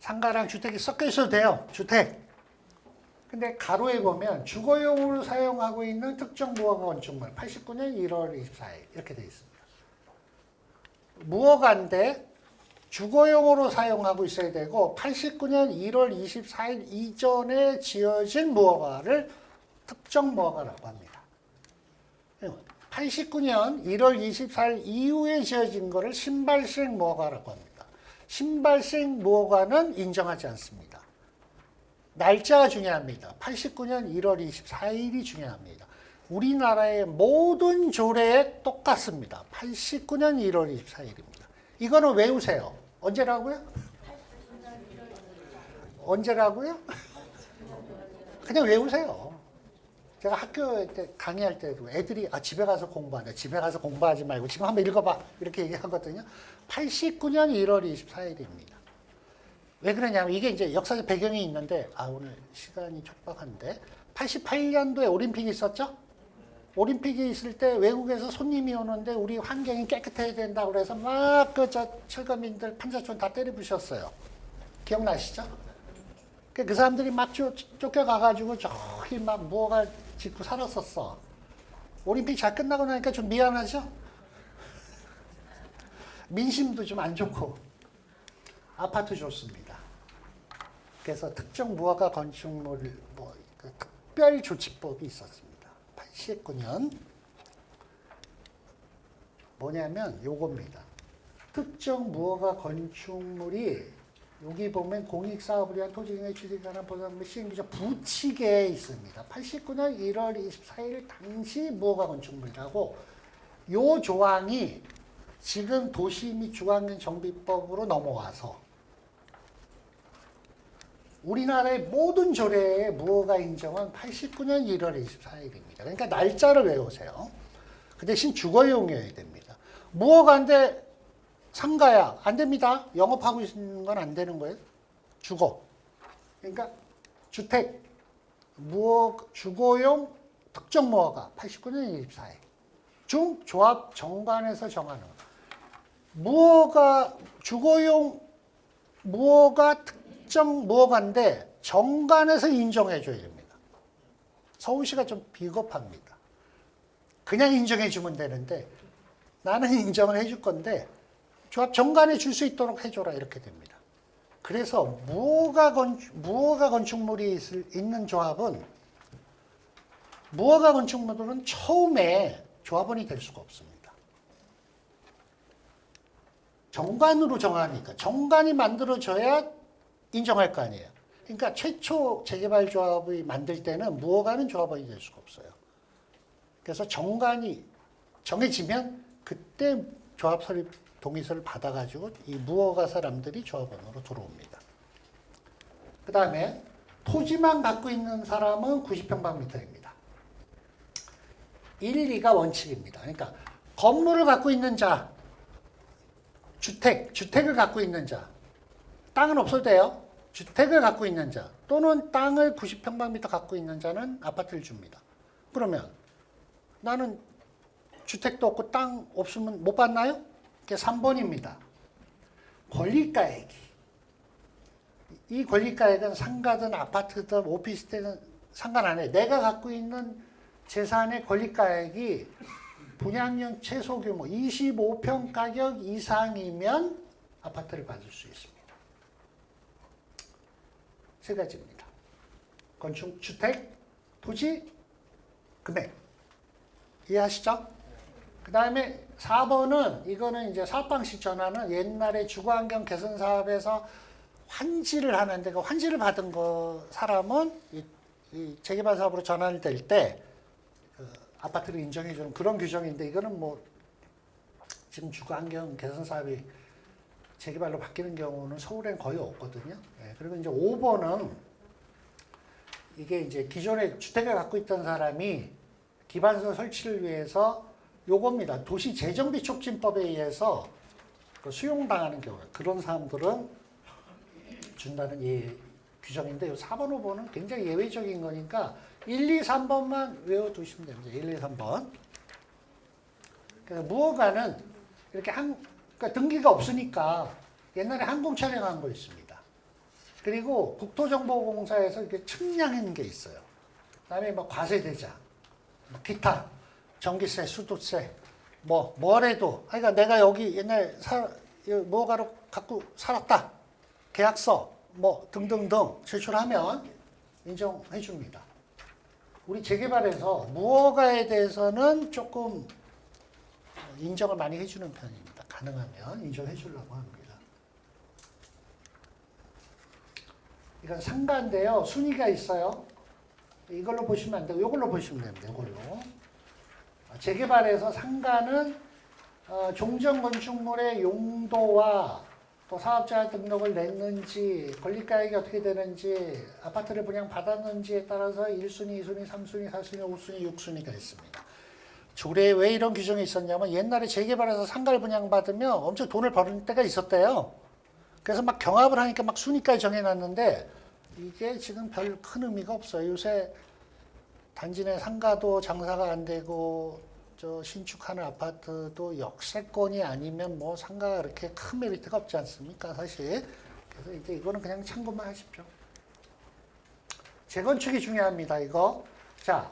상가랑 주택이 섞여 있어도 돼요. 주택. 근데 가로에 보면 주거용으로 사용하고 있는 특정 무허가 건축물 89년 1월 24일 이렇게 되어 있습니다. 무허가인데 주거용으로 사용하고 있어야 되고 89년 1월 24일 이전에 지어진 무허가를 특정 무허가라고 합니다. 89년 1월 24일 이후에 지어진 거를 신발생 무허가라고 합니다. 신발생 무허가는 인정하지 않습니다. 날짜가 중요합니다. 89년 1월 24일이 중요합니다. 우리나라의 모든 조례에 똑같습니다. 89년 1월 24일입니다. 이거는 외우세요. 언제라고요? 언제라고요? 그냥 외우세요. 제가 학교 때 강의할 때도 애들이 집에 가서 공부하자. 집에 가서 공부하지 말고 지금 한번 읽어봐. 이렇게 얘기하거든요. 89년 1월 24일입니다. 왜 그러냐면 이게 이제 역사적 배경이 있는데 오늘 시간이 촉박한데 88년도에 올림픽이 있었죠? 올림픽이 있을 때 외국에서 손님이 오는데 우리 환경이 깨끗해야 된다고 그래서 막 철거민들 판자촌 다 때려부셨어요. 기억나시죠? 그 사람들이 막 쫓겨가가지고 저기 막 무허가 짓고 살았었어. 올림픽 잘 끝나고 나니까 좀 미안하죠? 민심도 좀 안 좋고 아파트 좋습니다. 그래서 특정 무허가 건축물 특별조치법이 있었습니다. 89년 뭐냐면 요겁니다. 특정 무허가 건축물이 여기 보면 공익사업을 위한 토지 등의 취득에 관한 보상 및 시행 규정 부칙에 있습니다. 89년 1월 24일 당시 무허가 건축물이라고 요 조항이 지금 도시 및 주거환경 정비법으로 넘어와서 우리나라의 모든 조례에 무허가 인정은 89년 1월 24일입니다. 그러니까 날짜를 외우세요. 그 대신 주거용이어야 됩니다. 무허가인데 상가야. 안 됩니다. 영업하고 있는 건 안 되는 거예요. 주거. 그러니까 주택, 주거용 특정 무허가 89년 24일. 중 조합 정관에서 정하는 무허가 주거용 무허가 특정 무허가인데 정관에서 인정해 줘야 됩니다. 서울시가 좀 비겁합니다. 그냥 인정해 주면 되는데 나는 인정을 해줄 건데 조합 정관에 줄 수 있도록 해줘라 이렇게 됩니다. 그래서 무허가 건축물이 있는 조합은 무허가 건축물들은 처음에 조합원이 될 수가 없습니다. 정관으로 정하니까 정관이 만들어져야 인정할 거 아니에요. 그러니까 최초 재개발 조합이 만들 때는 무허가는 조합원이 될 수가 없어요. 그래서 정관이 정해지면 그때 조합 설립 동의서를 받아가지고 이 무허가 사람들이 조합원으로 들어옵니다. 그 다음에 토지만 갖고 있는 사람은 90평방미터입니다. 1, 2가 원칙입니다. 그러니까 건물을 갖고 있는 자, 주택을 갖고 있는 자, 땅은 없어도 돼요. 주택을 갖고 있는 자 또는 땅을 90평방미터 갖고 있는 자는 아파트를 줍니다. 그러면 나는 주택도 없고 땅 없으면 못 받나요? 그게 3번입니다. 권리가액이. 이 권리가액은 상가든 아파트든 오피스텔은 상관 안 해. 내가 갖고 있는 재산의 권리가액이 분양용 최소 규모 25평 가격 이상이면 아파트를 받을 수 있습니다. 세 가지입니다. 건축, 주택, 토지, 금액. 이해하시죠? 그 다음에 4번은 이거는 이제 사업방식 전환은 옛날에 주거환경 개선 사업에서 환지를 하는데 그 환지를 받은 사람은 이 재개발 사업으로 전환될 때 아파트를 인정해주는 그런 규정인데 이거는 뭐 지금 주거환경 개선 사업이 재개발로 바뀌는 경우는 서울엔 거의 없거든요. 예, 그리고 이제 5번은 이게 이제 기존에 주택을 갖고 있던 사람이 기반서 설치를 위해서 요겁니다. 도시재정비촉진법에 의해서 그 수용당하는 경우 그런 사람들은 준다는 규정인데 요 4번, 5번은 굉장히 예외적인 거니까 1, 2, 3번만 외워두시면 됩니다. 1, 2, 3번. 그래서 무허가는 이렇게 그러니까 등기가 없으니까 옛날에 항공 촬영한 거 있습니다. 그리고 국토정보공사에서 이렇게 측량한 게 있어요. 그다음에 뭐 과세대장, 뭐 기타, 전기세, 수도세, 뭐래도. 그러니까 내가 여기 옛날 무허가로 갖고 살았다. 계약서, 뭐 등등등 제출하면 인정해 줍니다. 우리 재개발에서 무허가에 대해서는 조금 인정을 많이 해주는 편입니다. 가능하면 인정해 주려고 합니다. 이건 상가인데요. 순위가 있어요. 이걸로 보시면 안 되고 이걸로 보시면 됩니다. 이걸로. 재개발에서 상가는 종전건축물의 용도와 또 사업자 등록을 냈는지 권리가액이 어떻게 되는지 아파트를 분양받았는지에 따라서 1순위, 2순위, 3순위, 4순위, 5순위, 6순위가 있습니다. 조례에 왜 이런 규정이 있었냐면 옛날에 재개발해서 상가를 분양받으면 엄청 돈을 버는 때가 있었대요. 그래서 막 경합을 하니까 막 순위까지 정해놨는데 이게 지금 별 큰 의미가 없어요. 요새 단지 내 상가도 장사가 안 되고 저 신축하는 아파트도 역세권이 아니면 뭐 상가가 그렇게 큰 메리트가 없지 않습니까, 사실. 그래서 이제 이거는 그냥 참고만 하십시오. 재건축이 중요합니다, 이거. 자,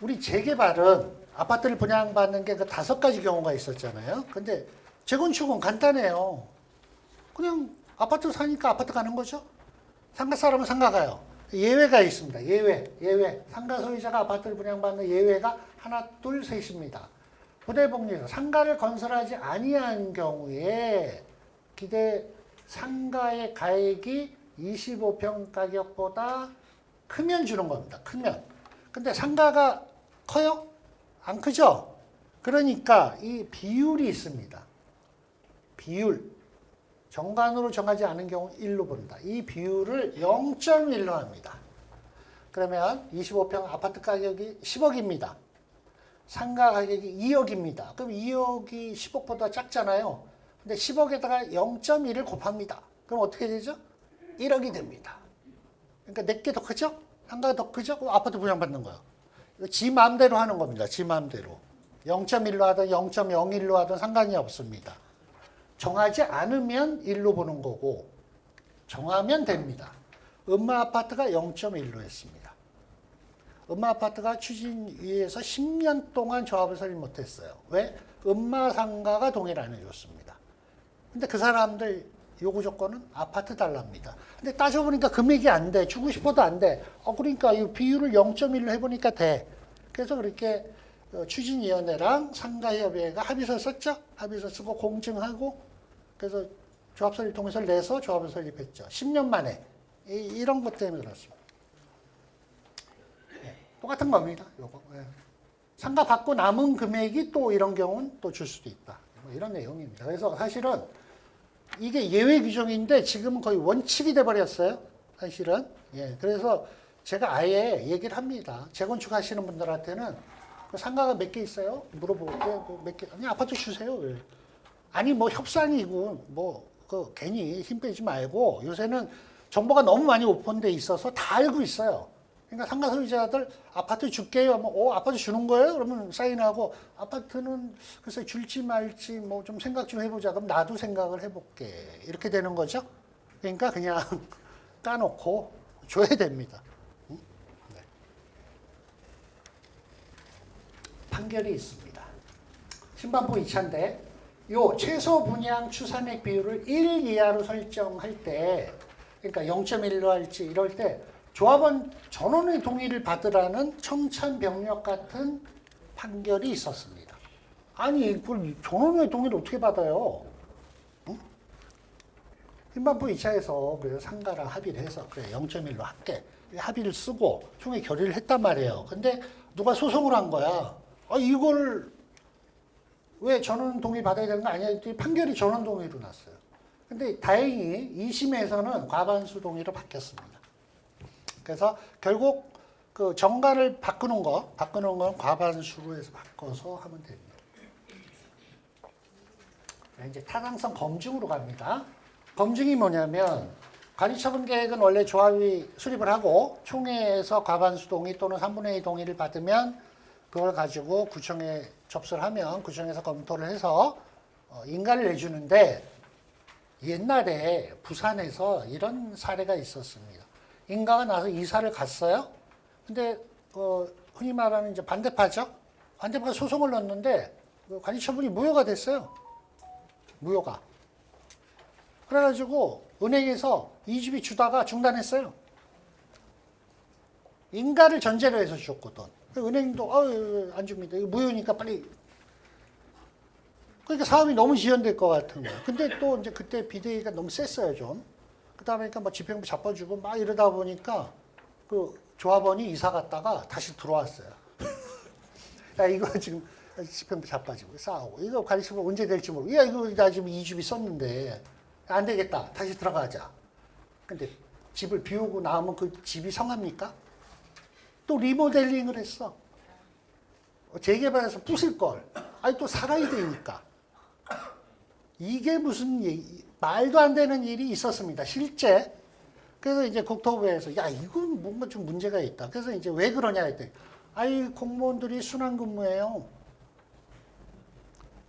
우리 재개발은 아파트를 분양받는 게 그 5가지 경우가 있었잖아요. 근데 재건축은 간단해요. 그냥 아파트 사니까 아파트 가는 거죠. 상가 사람은 상가 가요. 예외가 있습니다. 예외. 상가 소유자가 아파트를 분양받는 예외가 하나, 둘, 셋입니다. 부대복리에서 상가를 건설하지 아니한 경우에 기대 상가의 가액이 25평 가격보다 크면 주는 겁니다. 크면. 근데 상가가 커요? 안 크죠? 그러니까 이 비율이 있습니다. 비율. 정관으로 정하지 않은 경우 1로 본다. 이 비율을 0.1로 합니다. 그러면 25평 아파트 가격이 10억입니다. 상가 가격이 2억입니다. 그럼 2억이 10억보다 작잖아요. 근데 10억에다가 0.1을 곱합니다. 그럼 어떻게 되죠? 1억이 됩니다. 그러니까 내게 더 크죠? 상가가 더 크죠? 그럼 아파트 분양받는 거예요. 이거 지 마음대로 하는 겁니다. 지 마음대로. 0.1로 하든 0.01로 하든 상관이 없습니다. 정하지 않으면 1로 보는 거고 정하면 됩니다. 음마아파트가 0.1로 했습니다. 음마아파트가 추진위에서 10년 동안 조합을 설립 못했어요. 왜? 음마상가가 동의를 안 해줬습니다. 근데 그 사람들 요구 조건은 아파트 달랍니다. 근데 따져보니까 금액이 안 돼. 주고 싶어도 안 돼. 그러니까 이 비율을 0.1로 해보니까 돼. 그래서 그렇게 추진위원회랑 상가협의회가 합의서 썼죠. 합의서 쓰고 공증하고 그래서 조합 설립 동의서를 내서 조합을 설립했죠. 10년 만에. 이런 것 때문에 그렇습니다. 네, 똑같은 겁니다. 요거. 네. 상가 받고 남은 금액이 또 이런 경우는 또 줄 수도 있다. 이런 내용입니다. 그래서 사실은 이게 예외 규정인데 지금은 거의 원칙이 돼버렸어요. 사실은. 예, 그래서 제가 아예 얘기를 합니다. 재건축 하시는 분들한테는 그 상가가 몇 개 있어요? 물어보고 몇 개? 아니 아파트 주세요. 왜? 아니 뭐 협상이고 뭐 그 괜히 힘 빼지 말고 요새는 정보가 너무 많이 오픈돼 있어서 다 알고 있어요. 그러니까 상가 소유자들 아파트 줄게요. 뭐 아파트 주는 거예요? 그러면 사인하고 아파트는 글쎄 줄지 말지 뭐 좀 생각 좀 해보자. 그럼 나도 생각을 해볼게. 이렇게 되는 거죠. 그러니까 그냥 까놓고 줘야 됩니다. 응? 네. 판결이 있습니다. 신반부 2차인데 요 최소 분양 추산액 비율을 1 이하로 설정할 때 그러니까 0.1로 할지 이럴 때 조합원 전원의 동의를 받으라는 청천벽력 같은 판결이 있었습니다. 아니 그걸 전원의 동의를 어떻게 받아요? 응? 신반부 2차에서 그래서 상가랑 합의를 해서 그래 0.1로 할게 합의를 쓰고 총회 결의를 했단 말이에요. 근데 누가 소송을 한 거야. 아 이걸 왜 전원 동의 받아야 되는 거 아니야? 했더니 판결이 전원 동의로 났어요. 근데 다행히 2심에서는 과반수 동의로 바뀌었습니다. 그래서 결국 그 정가를 바꾸는 건 과반수로 해서 바꿔서 하면 됩니다. 이제 타당성 검증으로 갑니다. 검증이 뭐냐면 관리처분 계획은 원래 조합이 수립을 하고 총회에서 과반수 동의 또는 3분의 2 동의를 받으면 그걸 가지고 구청에 접수를 하면 구청에서 검토를 해서 인가를 내주는데 옛날에 부산에서 이런 사례가 있었습니다. 인가가 나서 이사를 갔어요. 근데 흔히 말하는 이제 반대파죠. 반대파가 소송을 넣었는데 관리처분이 무효가 됐어요. 무효가. 그래가지고 은행에서 이 집이 주다가 중단했어요. 인가를 전제로 해서 줬거든. 은행도 안 줍니다. 이거 무효니까 빨리. 그러니까 사업이 너무 지연될 것 같은 거예요. 근데 또 이제 그때 비대위가 너무 셌어요 좀. 그러다 보니까 뭐 집행부 잡아주고 막 이러다 보니까 그 조합원이 이사 갔다가 다시 들어왔어요. 야 이거 지금 집행부 잡아주고 싸우고 이거 관리처분 언제 될지 모르고 야 이거 나 지금 이 집이 썼는데 안 되겠다 다시 들어가자. 근데 집을 비우고 나오면 그 집이 성합니까? 또 리모델링을 했어. 재개발해서 부술 걸. 아니 또 살아야 되니까. 이게 무슨 말도 안 되는 일이 있었습니다. 실제. 그래서 이제 국토부에서 야 이건 뭔가 좀 문제가 있다. 그래서 이제 왜 그러냐 했더니 아이 공무원들이 순환근무예요.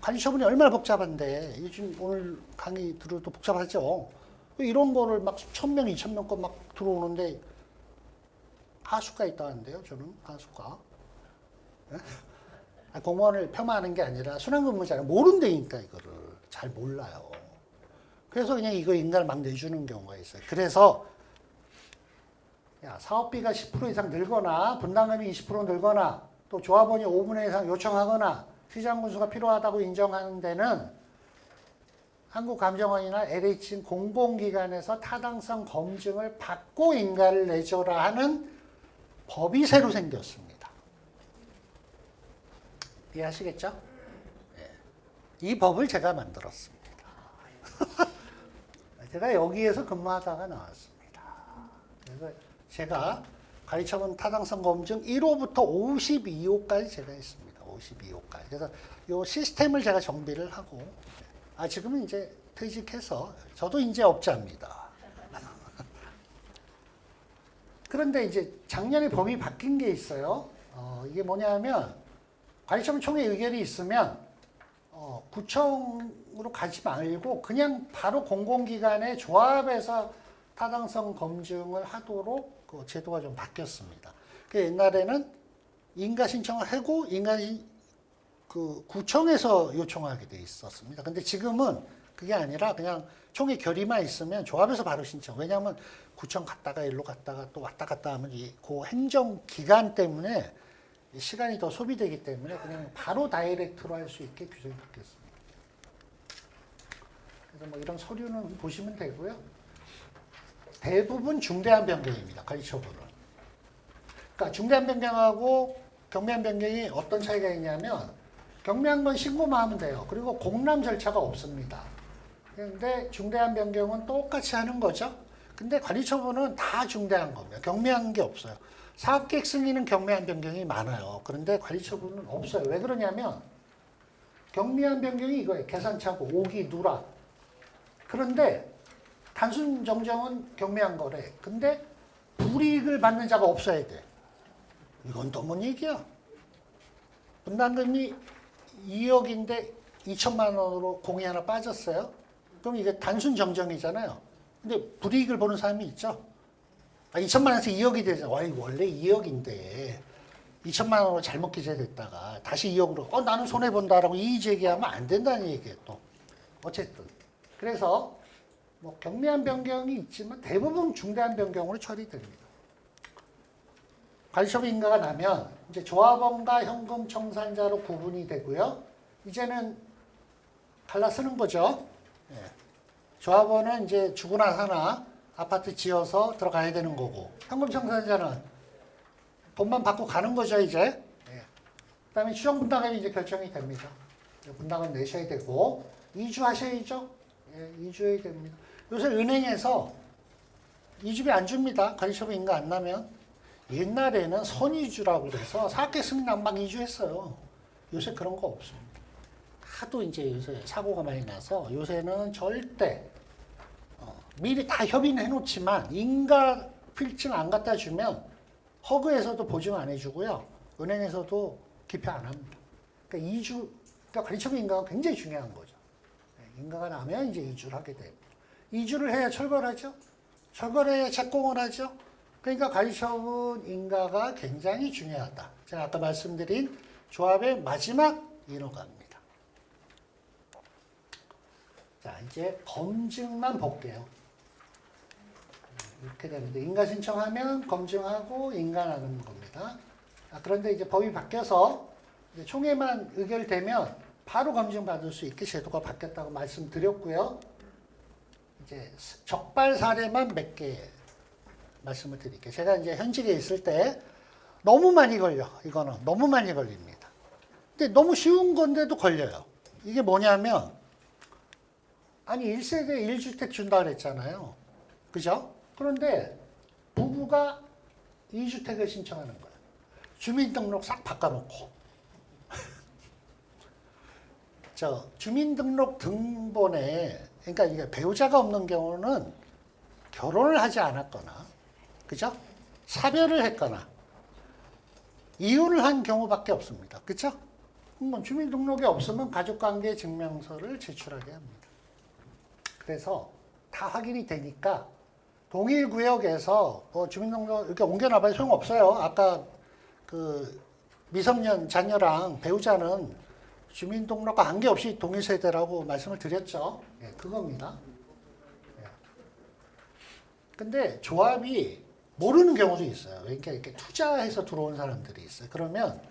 관리처분이 얼마나 복잡한데 요즘 오늘 강의 들어도 복잡하죠. 이런 거를 막 1,000명, 2,000명 거 막 들어오는데 하수가 있다는데요. 저는 하수가. 공무원을 폄하하는 게 아니라 순환근무자는 모른다니까 이거를 잘 몰라요. 그래서 그냥 이거 인가를 막 내주는 경우가 있어요. 그래서 야, 사업비가 10% 이상 늘거나 분담금이 20% 늘거나 또 조합원이 5분의 1 이상 요청하거나 시장군수가 필요하다고 인정하는 데는 한국감정원이나 LH인 공공기관에서 타당성 검증을 받고 인가를 내줘라 하는 법이 새로 생겼습니다. 이해하시겠죠? 네. 이 법을 제가 만들었습니다. 제가 여기에서 근무하다가 나왔습니다. 그래서 제가 관리처분 타당성 검증 1호부터 52호까지 제가 했습니다. 52호까지. 그래서 이 시스템을 제가 정비를 하고, 지금은 이제 퇴직해서 저도 이제 업자입니다. 그런데 이제 작년에 법이 바뀐 게 있어요. 이게 뭐냐면 관리처분 총회 의결이 있으면 구청으로 가지 말고 그냥 바로 공공기관의 조합에서 타당성 검증을 하도록 그 제도가 좀 바뀌었습니다. 옛날에는 인가 신청을 하고 그 구청에서 요청하게 돼 있었습니다. 근데 지금은 그게 아니라 그냥 총회 결의만 있으면 조합에서 바로 신청. 왜냐하면 구청 갔다가 일로 갔다가 또 왔다 갔다 하면 그 행정 기간 때문에 시간이 더 소비되기 때문에 그냥 바로 다이렉트로 할 수 있게 규정이 바뀌었습니다. 그래서 뭐 이런 서류는 보시면 되고요. 대부분 중대한 변경입니다. 관리처분은. 그러니까 중대한 변경하고 경미한 변경이 어떤 차이가 있냐면 경미한 건 신고만 하면 돼요. 그리고 공람 절차가 없습니다. 그런데 중대한 변경은 똑같이 하는 거죠. 근데 관리처분은 다 중대한 겁니다. 경미한 게 없어요. 사업계획 승인은 경미한 변경이 많아요. 그런데 관리처분은 없어요. 왜 그러냐면 경미한 변경이 이거예요. 계산차고, 오기, 누락. 그런데 단순 정정은 경미한 거래. 근데 불이익을 받는 자가 없어야 돼. 이건 또 뭔 얘기야? 분담금이 2억인데 2천만 원으로 공이 하나 빠졌어요. 그럼 이게 단순 정정이잖아요. 근데 불이익을 보는 사람이 있죠. 2천만 원에서 2억이 되잖아. 원래 2억인데 2천만 원으로 잘못 기재됐다가 다시 2억으로 나는 손해본다라고 이의 제기하면 안 된다는 얘기예요. 또 어쨌든 그래서 뭐 경미한 변경이 있지만 대부분 중대한 변경으로 처리됩니다. 관리처분 인가가 나면 이제 조합원과 현금 청산자로 구분이 되고요. 이제는 갈라 쓰는 거죠. 예. 조합원은 이제 주거나 사나 아파트 지어서 들어가야 되는 거고, 현금 청산자는 돈만 받고 가는 거죠, 이제. 예. 그다음에 추정 분담금이 이제 결정이 됩니다. 분담금 내셔야 되고, 이주하셔야죠. 예, 이주해야 됩니다. 요새 은행에서 이주비 안 줍니다. 관리처분 인가 안 나면. 옛날에는 선이주라고 그래서 사업계획 승인 안 막 이주했어요. 요새 그런 거 없습니다. 하도 이제 요새 사고가 많이 나서 요새는 절대 미리 다 협의는 해놓지만 인가 필증 안 갖다 주면 허그에서도 보증 안 해주고요. 은행에서도 기표 안 합니다. 그러니까 그러니까 관리처분 인가가 굉장히 중요한 거죠. 인가가 나면 이제 이주를 하게 됩니다. 이주를 해야 철거하죠. 철거해야 착공을 하죠. 그러니까 관리처분 인가가 굉장히 중요하다. 제가 아까 말씀드린 조합의 마지막 인허가입니다. 자, 이제 검증만 볼게요. 이렇게 됩니다. 인가 신청하면 검증하고 인가 나누는 겁니다. 그런데 이제 법이 바뀌어서 이제 총회만 의결되면 바로 검증받을 수 있게 제도가 바뀌었다고 말씀드렸고요. 이제 적발 사례만 몇 개 말씀을 드릴게요. 제가 이제 현직에 있을 때 너무 많이 걸려. 이거는 너무 많이 걸립니다. 근데 너무 쉬운 건데도 걸려요. 이게 뭐냐면 아니 1세대 1주택 준다 그랬잖아요. 그죠? 그런데 부부가 2주택을 신청하는 거예요. 주민등록 싹 바꿔놓고. 주민등록 등본에 그러니까 이게 배우자가 없는 경우는 결혼을 하지 않았거나 그죠? 사별을 했거나 이혼을 한 경우밖에 없습니다. 그죠? 주민등록이 없으면 가족관계 증명서를 제출하게 합니다. 그래서 다 확인이 되니까 동일 구역에서 주민등록 이렇게 옮겨놔봐야 소용없어요. 아까 그 미성년 자녀랑 배우자는 주민등록과 관계없이 동일 세대라고 말씀을 드렸죠. 예, 그겁니다. 예. 근데 조합이 모르는 경우도 있어요. 그러니까 이렇게 투자해서 들어온 사람들이 있어요. 그러면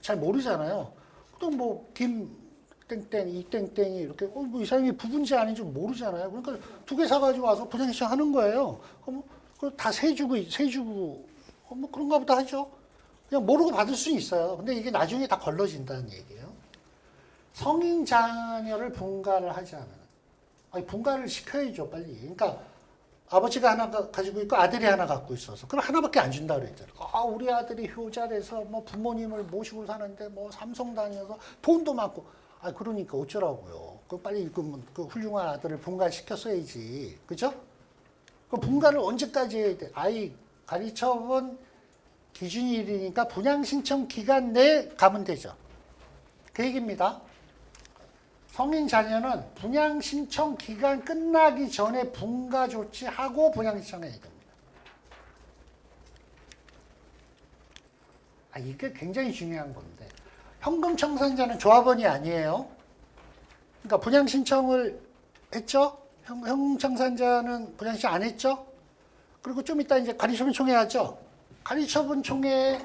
잘 모르잖아요. 또 뭐 김 땡땡 이 땡땡이 이렇게 뭐 이 사람이 부부인지 아닌지 모르잖아요. 그러니까 2개 사가지고 와서 분양 신청하는 거예요. 다 세주고 뭐 그런가 보다 하죠. 그냥 모르고 받을 수 있어요. 근데 이게 나중에 다 걸러진다는 얘기예요. 성인 자녀를 분가를 하지 않아요. 분가를 시켜야죠, 빨리. 그러니까 아버지가 하나 가지고 있고 아들이 하나 갖고 있어서 그럼 하나밖에 안 준다 그랬잖아요. 우리 아들이 효자돼서 뭐 부모님을 모시고 사는데 뭐 삼성 다녀서 돈도 많고. 그러니까 어쩌라고요. 빨리 그 훌륭한 아들을 분가시켰어야지. 그죠? 그 분가를 언제까지 해야 돼? 관리처분 기준일이니까 분양 신청 기간 내에 가면 되죠. 그 얘기입니다. 성인 자녀는 분양 신청 기간 끝나기 전에 분가 조치하고 분양 신청해야 됩니다. 이게 굉장히 중요한 건데 현금 청산자는 조합원이 아니에요. 그러니까 분양 신청을 했죠. 현금 청산자는 분양 신청 안 했죠. 그리고 좀 이따 이제 관리처분 총회 하죠. 관리처분 총회에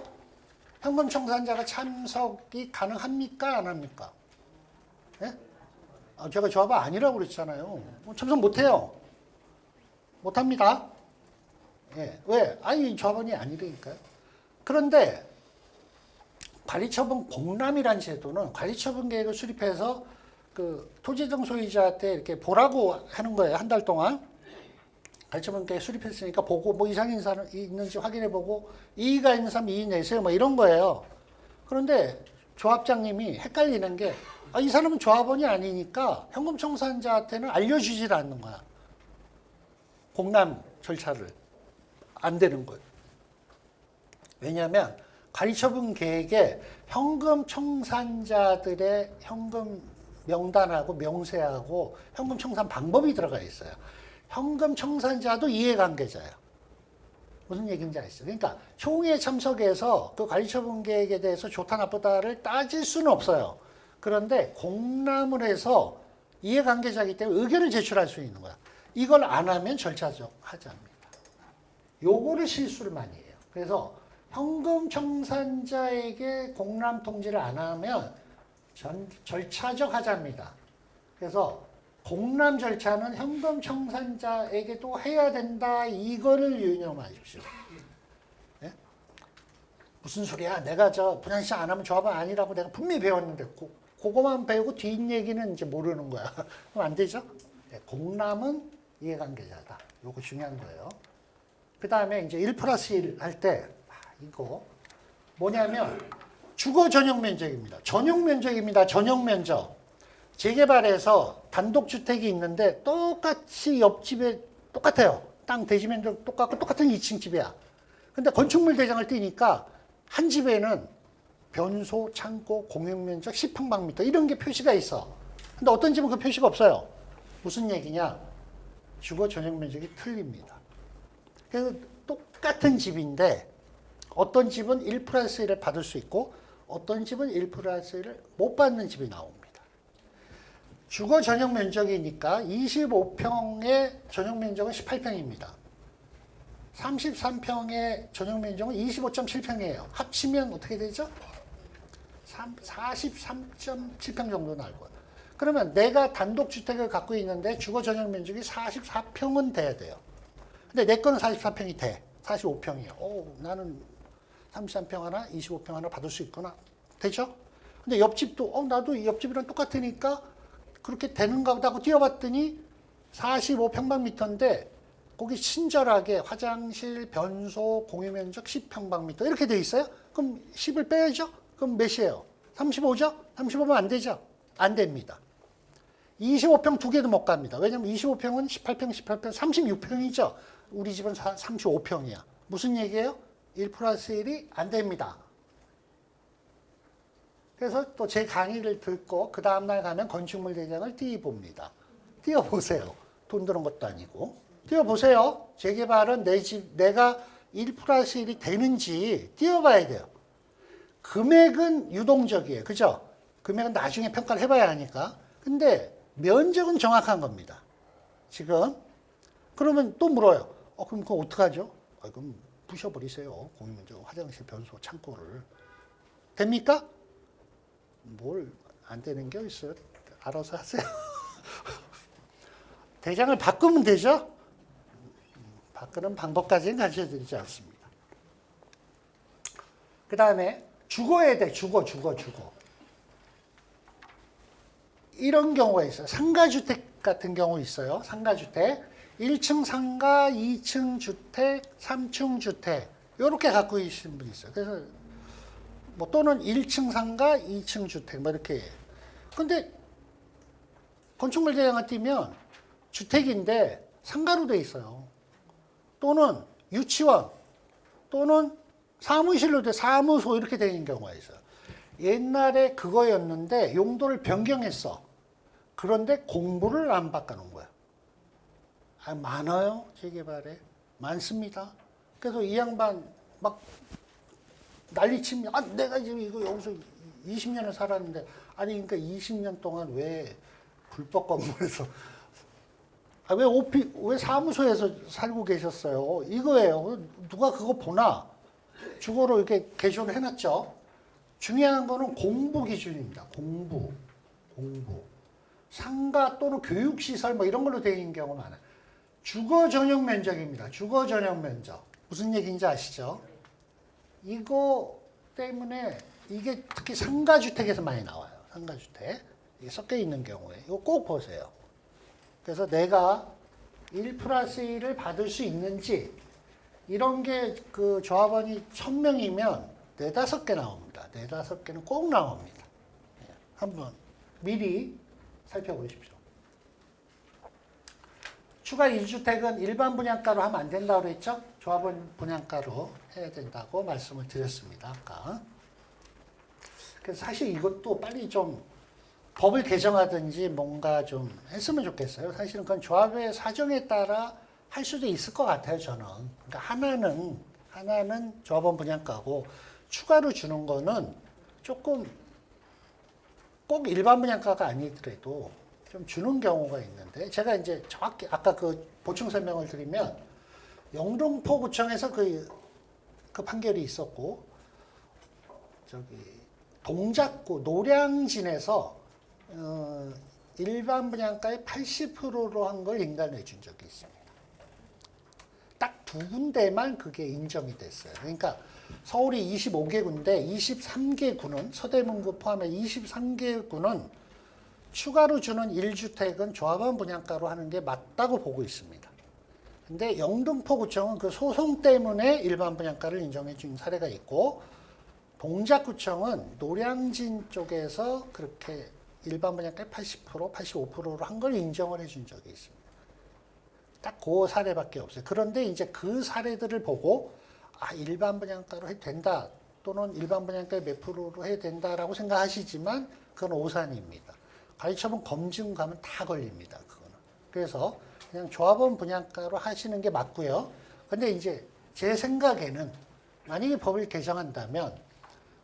현금 청산자가 참석이 가능합니까? 안 합니까? 예? 제가 조합원 아니라고 그랬잖아요. 참석 못해요. 못합니다. 예. 왜? 조합원이 아니라니까요. 그런데 관리처분 공람이라는 제도는 관리처분 계획을 수립해서 그 토지등 소유자한테 이렇게 보라고 하는 거예요. 한 달 동안. 관리처분 계획 수립했으니까 보고 뭐 이상인 사람 있는지 확인해보고 이의가 있는 사람 이의 내세요. 뭐 이런 거예요. 그런데 조합장님이 헷갈리는 게 이 사람은 조합원이 아니니까 현금 청산자한테는 알려주질 않는 거야. 공람 절차를. 안 되는 거예요. 왜냐하면 관리처분 계획에 현금 청산자들의 현금 명단하고 명세하고 현금 청산 방법이 들어가 있어요. 현금 청산자도 이해관계자예요. 무슨 얘기인지 아시죠? 그러니까 총회 참석해서 그 관리처분 계획에 대해서 좋다 나쁘다를 따질 수는 없어요. 그런데 공람을 해서 이해관계자이기 때문에 의견을 제출할 수 있는 거야. 이걸 안 하면 절차적 하자입니다. 요거를 실수를 많이 해요. 그래서 현금 청산자에게 공람 통지를 안 하면 절차적 하자입니다. 그래서 공람 절차는 현금 청산자에게도 해야 된다. 이거를 유념하십시오. 네? 무슨 소리야? 내가 저 분양시장 안 하면 조합은 아니라고 내가 분명히 배웠는데 그거만 배우고 뒷얘기는 이제 모르는 거야. 그럼 안 되죠? 네, 공람은 이해관계자다. 요거 중요한 거예요. 그 다음에 이제 1+1 할 때, 이거 뭐냐면 주거 전용 면적입니다. 전용 면적입니다. 전용 면적. 재개발해서 단독주택이 있는데 똑같이 옆집에 똑같아요. 땅 대지 면적 똑같고 똑같은 2층 집이야. 근데 건축물 대장을 띄니까 한 집에는 변소, 창고, 공용면적 10평방미터 이런 게 표시가 있어. 근데 어떤 집은 그 표시가 없어요. 무슨 얘기냐? 주거 전용 면적이 틀립니다. 그래서 똑같은 집인데 어떤 집은 1+1을 받을 수 있고 어떤 집은 1+1을 못 받는 집이 나옵니다. 주거 전용 면적이니까 25평의 전용 면적은 18평입니다. 33평의 전용 면적은 25.7평이에요. 합치면 어떻게 되죠? 43.7평 정도 나올 거예요. 그러면 내가 단독주택을 갖고 있는데 주거 전용 면적이 44평은 돼야 돼요. 근데 내 거는 44평이 돼. 45평이에요. 오, 나는 33평 하나, 25평 하나 받을 수 있구나. 되죠? 근데 옆집도, 나도 옆집이랑 똑같으니까 그렇게 되는가 보다 하고 뛰어봤더니 45평방미터인데 거기 친절하게 화장실, 변소, 공유면적 10평방미터 이렇게 돼 있어요? 그럼 10을 빼야죠? 그럼 몇이에요? 35죠? 35면 안 되죠? 안 됩니다. 25평 두 개도 못 갑니다. 왜냐면 25평은 18평, 36평이죠. 우리 집은 35평이야. 무슨 얘기예요? 1+1이 안 됩니다. 그래서 또 제 강의를 듣고 그 다음날 가면 건축물 대장을 띄워봅니다. 띄워보세요. 돈 드는 것도 아니고. 띄워보세요. 재개발은 내가 1+1이 되는지 띄워봐야 돼요. 금액은 유동적이에요. 그죠? 금액은 나중에 평가를 해봐야 하니까. 근데 면적은 정확한 겁니다. 지금. 그러면 또 물어요. 그럼 그거 어떡하죠? 그럼 부셔버리세요. 공유면적, 화장실, 변소, 창고를. 됩니까? 뭘 안 되는 게 있어요. 알아서 하세요. 대장을 바꾸면 되죠? 바꾸는 방법까지는 가르쳐드리지 않습니다. 그 다음에 주거에 대해 주거. 이런 경우가 있어요. 상가주택 같은 경우 있어요. 상가주택. 1층 상가, 2층 주택, 3층 주택. 이렇게 갖고 계시는 분이 있어요. 그래서 뭐 또는 1층 상가, 2층 주택 뭐 이렇게. 근데 건축물 대장을 띄면 주택인데 상가로 돼 있어요. 또는 유치원 또는 사무실로 돼 사무소 이렇게 되는 경우가 있어요. 옛날에 그거였는데 용도를 변경했어. 그런데 공부를 안 바꿔놓은 거야. 많아요. 재개발에. 많습니다. 그래서 이 양반 막 난리치면 내가 지금 이거 여기서 20년을 살았는데 아니 그러니까 20년 동안 왜 불법 건물에서 왜 사무소에서 살고 계셨어요? 이거예요. 누가 그거 보나? 주거로 이렇게 개조를 해놨죠. 중요한 거는 공부 기준입니다. 공부. 상가 또는 교육시설 뭐 이런 걸로 되어 있는 경우가 많아요. 주거 전용 면적입니다. 주거 전용 면적. 무슨 얘기인지 아시죠? 이거 때문에 이게 특히 상가주택에서 많이 나와요. 상가주택. 이게 섞여 있는 경우에. 이거 꼭 보세요. 그래서 내가 1 플러스 1을 받을 수 있는지 이런 게 그 조합원이 1000명이면 4, 5개 나옵니다. 4, 5개는 꼭 나옵니다. 한번 미리 살펴보십시오. 추가 2주택은 일반 분양가로 하면 안 된다고 그랬죠? 조합원 분양가로 해야 된다고 말씀을 드렸습니다. 아까. 그래서 사실 이것도 빨리 좀 법을 개정하든지 뭔가 좀 했으면 좋겠어요. 사실은 그건 조합의 사정에 따라 할 수도 있을 것 같아요, 저는. 그러니까 하나는 조합원 분양가고 추가로 주는 거는 조금 꼭 일반 분양가가 아니더라도 좀 주는 경우가 있는데 제가 이제 정확히 아까 그 보충 설명을 드리면 영등포구청에서 그 판결이 있었고 저기 동작구 노량진에서 일반 분양가의 80%로 한 걸 인가를 준 적이 있습니다. 딱 2군데만 그게 인정이 됐어요. 그러니까 서울이 25개 군데 23개 구는 서대문구 포함해 23개 구는 추가로 주는 1주택은 조합원 분양가로 하는 게 맞다고 보고 있습니다. 근데 영등포구청은 그 소송 때문에 일반 분양가를 인정해 준 사례가 있고 동작구청은 노량진 쪽에서 그렇게 일반 분양가의 80%, 85%로 한 걸 인정을 해준 적이 있습니다. 딱 그 사례밖에 없어요. 그런데 이제 그 사례들을 보고 일반 분양가로 해도 된다 또는 일반 분양가의 몇 프로로 해야 된다라고 생각하시지만 그건 오산입니다. 가이처분 검증 가면 다 걸립니다. 그거는. 그래서 그냥 조합원 분양가로 하시는 게 맞고요. 근데 이제 제 생각에는 만약에 법을 개정한다면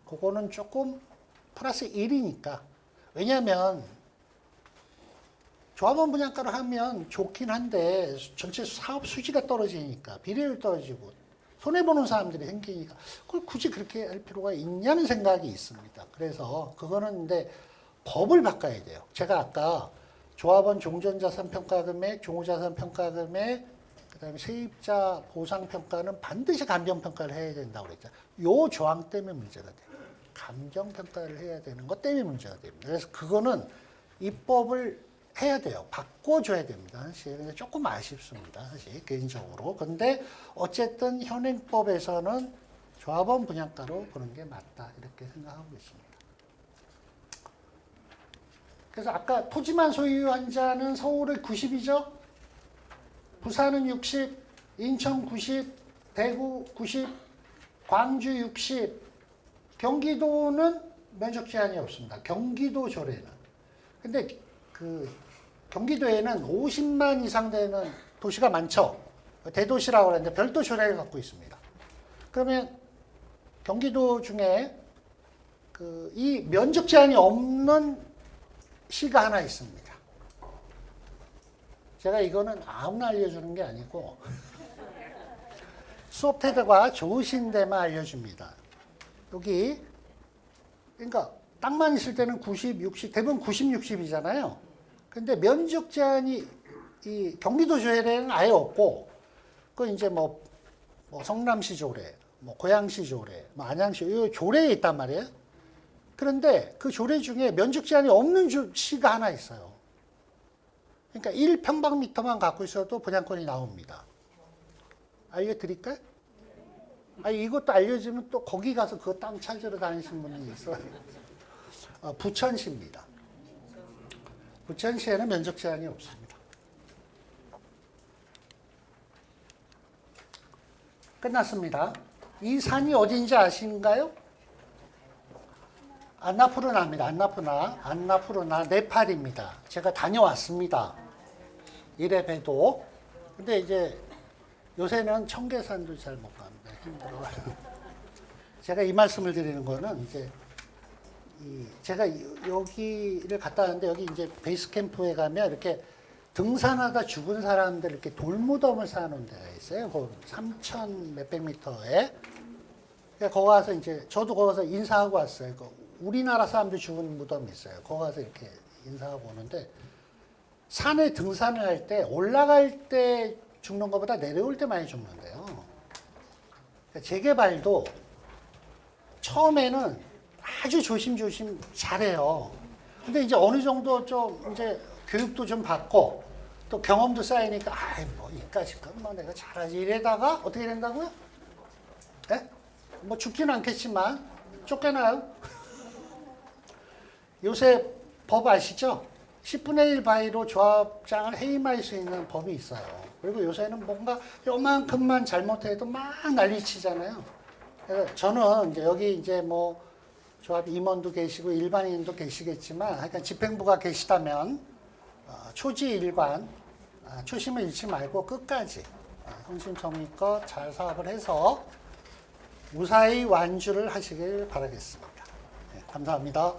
그거는 조금 플러스 1이니까 왜냐하면 조합원 분양가로 하면 좋긴 한데 전체 사업 수지가 떨어지니까 비례율 떨어지고 손해보는 사람들이 생기니까 그걸 굳이 그렇게 할 필요가 있냐는 생각이 있습니다. 그래서 그거는 근데 법을 바꿔야 돼요. 제가 아까 조합원 종전자산평가금액, 종후자산평가금액, 그다음에 세입자 보상평가는 반드시 감정평가를 해야 된다고 그랬죠. 요 조항 때문에 문제가 돼요. 감정평가를 해야 되는 것 때문에 문제가 됩니다. 그래서 그거는 입법을 해야 돼요. 바꿔줘야 됩니다. 사실 근데 조금 아쉽습니다. 사실 개인적으로. 근데 어쨌든 현행법에서는 조합원 분양가로 보는 게 맞다 이렇게 생각하고 있습니다. 그래서 아까 토지만 소유한 자는 서울을 90이죠. 부산은 60, 인천 90, 대구 90, 광주 60, 경기도는 면적 제한이 없습니다. 경기도 조례는. 근데 그 경기도에는 50만 이상 되는 도시가 많죠. 대도시라고 하는데 별도 조례를 갖고 있습니다. 그러면 경기도 중에 이 면적 제한이 없는 시가 하나 있습니다. 제가 이거는 아무나 알려주는 게 아니고 수업 태도가 좋으신 데만 알려줍니다. 여기 그러니까 땅만 있을 때는 90, 60, 대부분 90, 60이잖아요. 근데 면적 제한이 이 경기도 조례는 아예 없고 그 이제 뭐 성남시 조례, 뭐 고양시 조례, 뭐 안양시 이 조례에 있단 말이에요. 그런데 그 조례 중에 면적 제한이 없는 시가 하나 있어요. 그러니까 1평방미터만 갖고 있어도 분양권이 나옵니다. 알려드릴까요? 이것도 알려주면 또 거기 가서 그 땅 찾으러 다니시는 분이 있어요. 부천시입니다. 부천시에는 면적 제한이 없습니다. 끝났습니다. 이 산이 어딘지 아신가요? 안나푸르나입니다. 안나푸르나 네팔입니다. 제가 다녀왔습니다. 이래봬도. 근데 이제 요새는 청계산도 잘 못 갑니다. 힘들어요. 제가 이 말씀을 드리는 거는 이제 제가 여기를 갔다 왔는데 여기 이제 베이스 캠프에 가면 이렇게 등산하다 죽은 사람들 이렇게 돌무덤을 쌓아놓은 데가 있어요. 그 3,000 몇백 미터에. 거기 가서 이제 저도 거기 가서 인사하고 왔어요. 우리나라 사람들 죽은 무덤이 있어요. 거기 가서 이렇게 인사하고 오는데 산에 등산을 할 때 올라갈 때 죽는 것보다 내려올 때 많이 죽는데요. 그러니까 재개발도 처음에는 아주 조심조심 잘해요. 근데 이제 어느 정도 좀 이제 교육도 좀 받고 또 경험도 쌓이니까 아이 뭐 이까짓 건뭐 내가 잘하지 이래다가 어떻게 된다고요? 예? 뭐 죽지는 않겠지만 쫓겨나요. 요새 법 아시죠? 10분의 1 바위로 조합장을 해임할 수 있는 법이 있어요. 그리고 요새는 뭔가 요만큼만 잘못해도 막 난리치잖아요. 그래서 저는 이제 여기 이제 뭐 조합 임원도 계시고 일반인도 계시겠지만 하여간 집행부가 계시다면 초지일관 초심을 잃지 말고 끝까지 성심성의껏 잘 사업을 해서 무사히 완주를 하시길 바라겠습니다. 네, 감사합니다.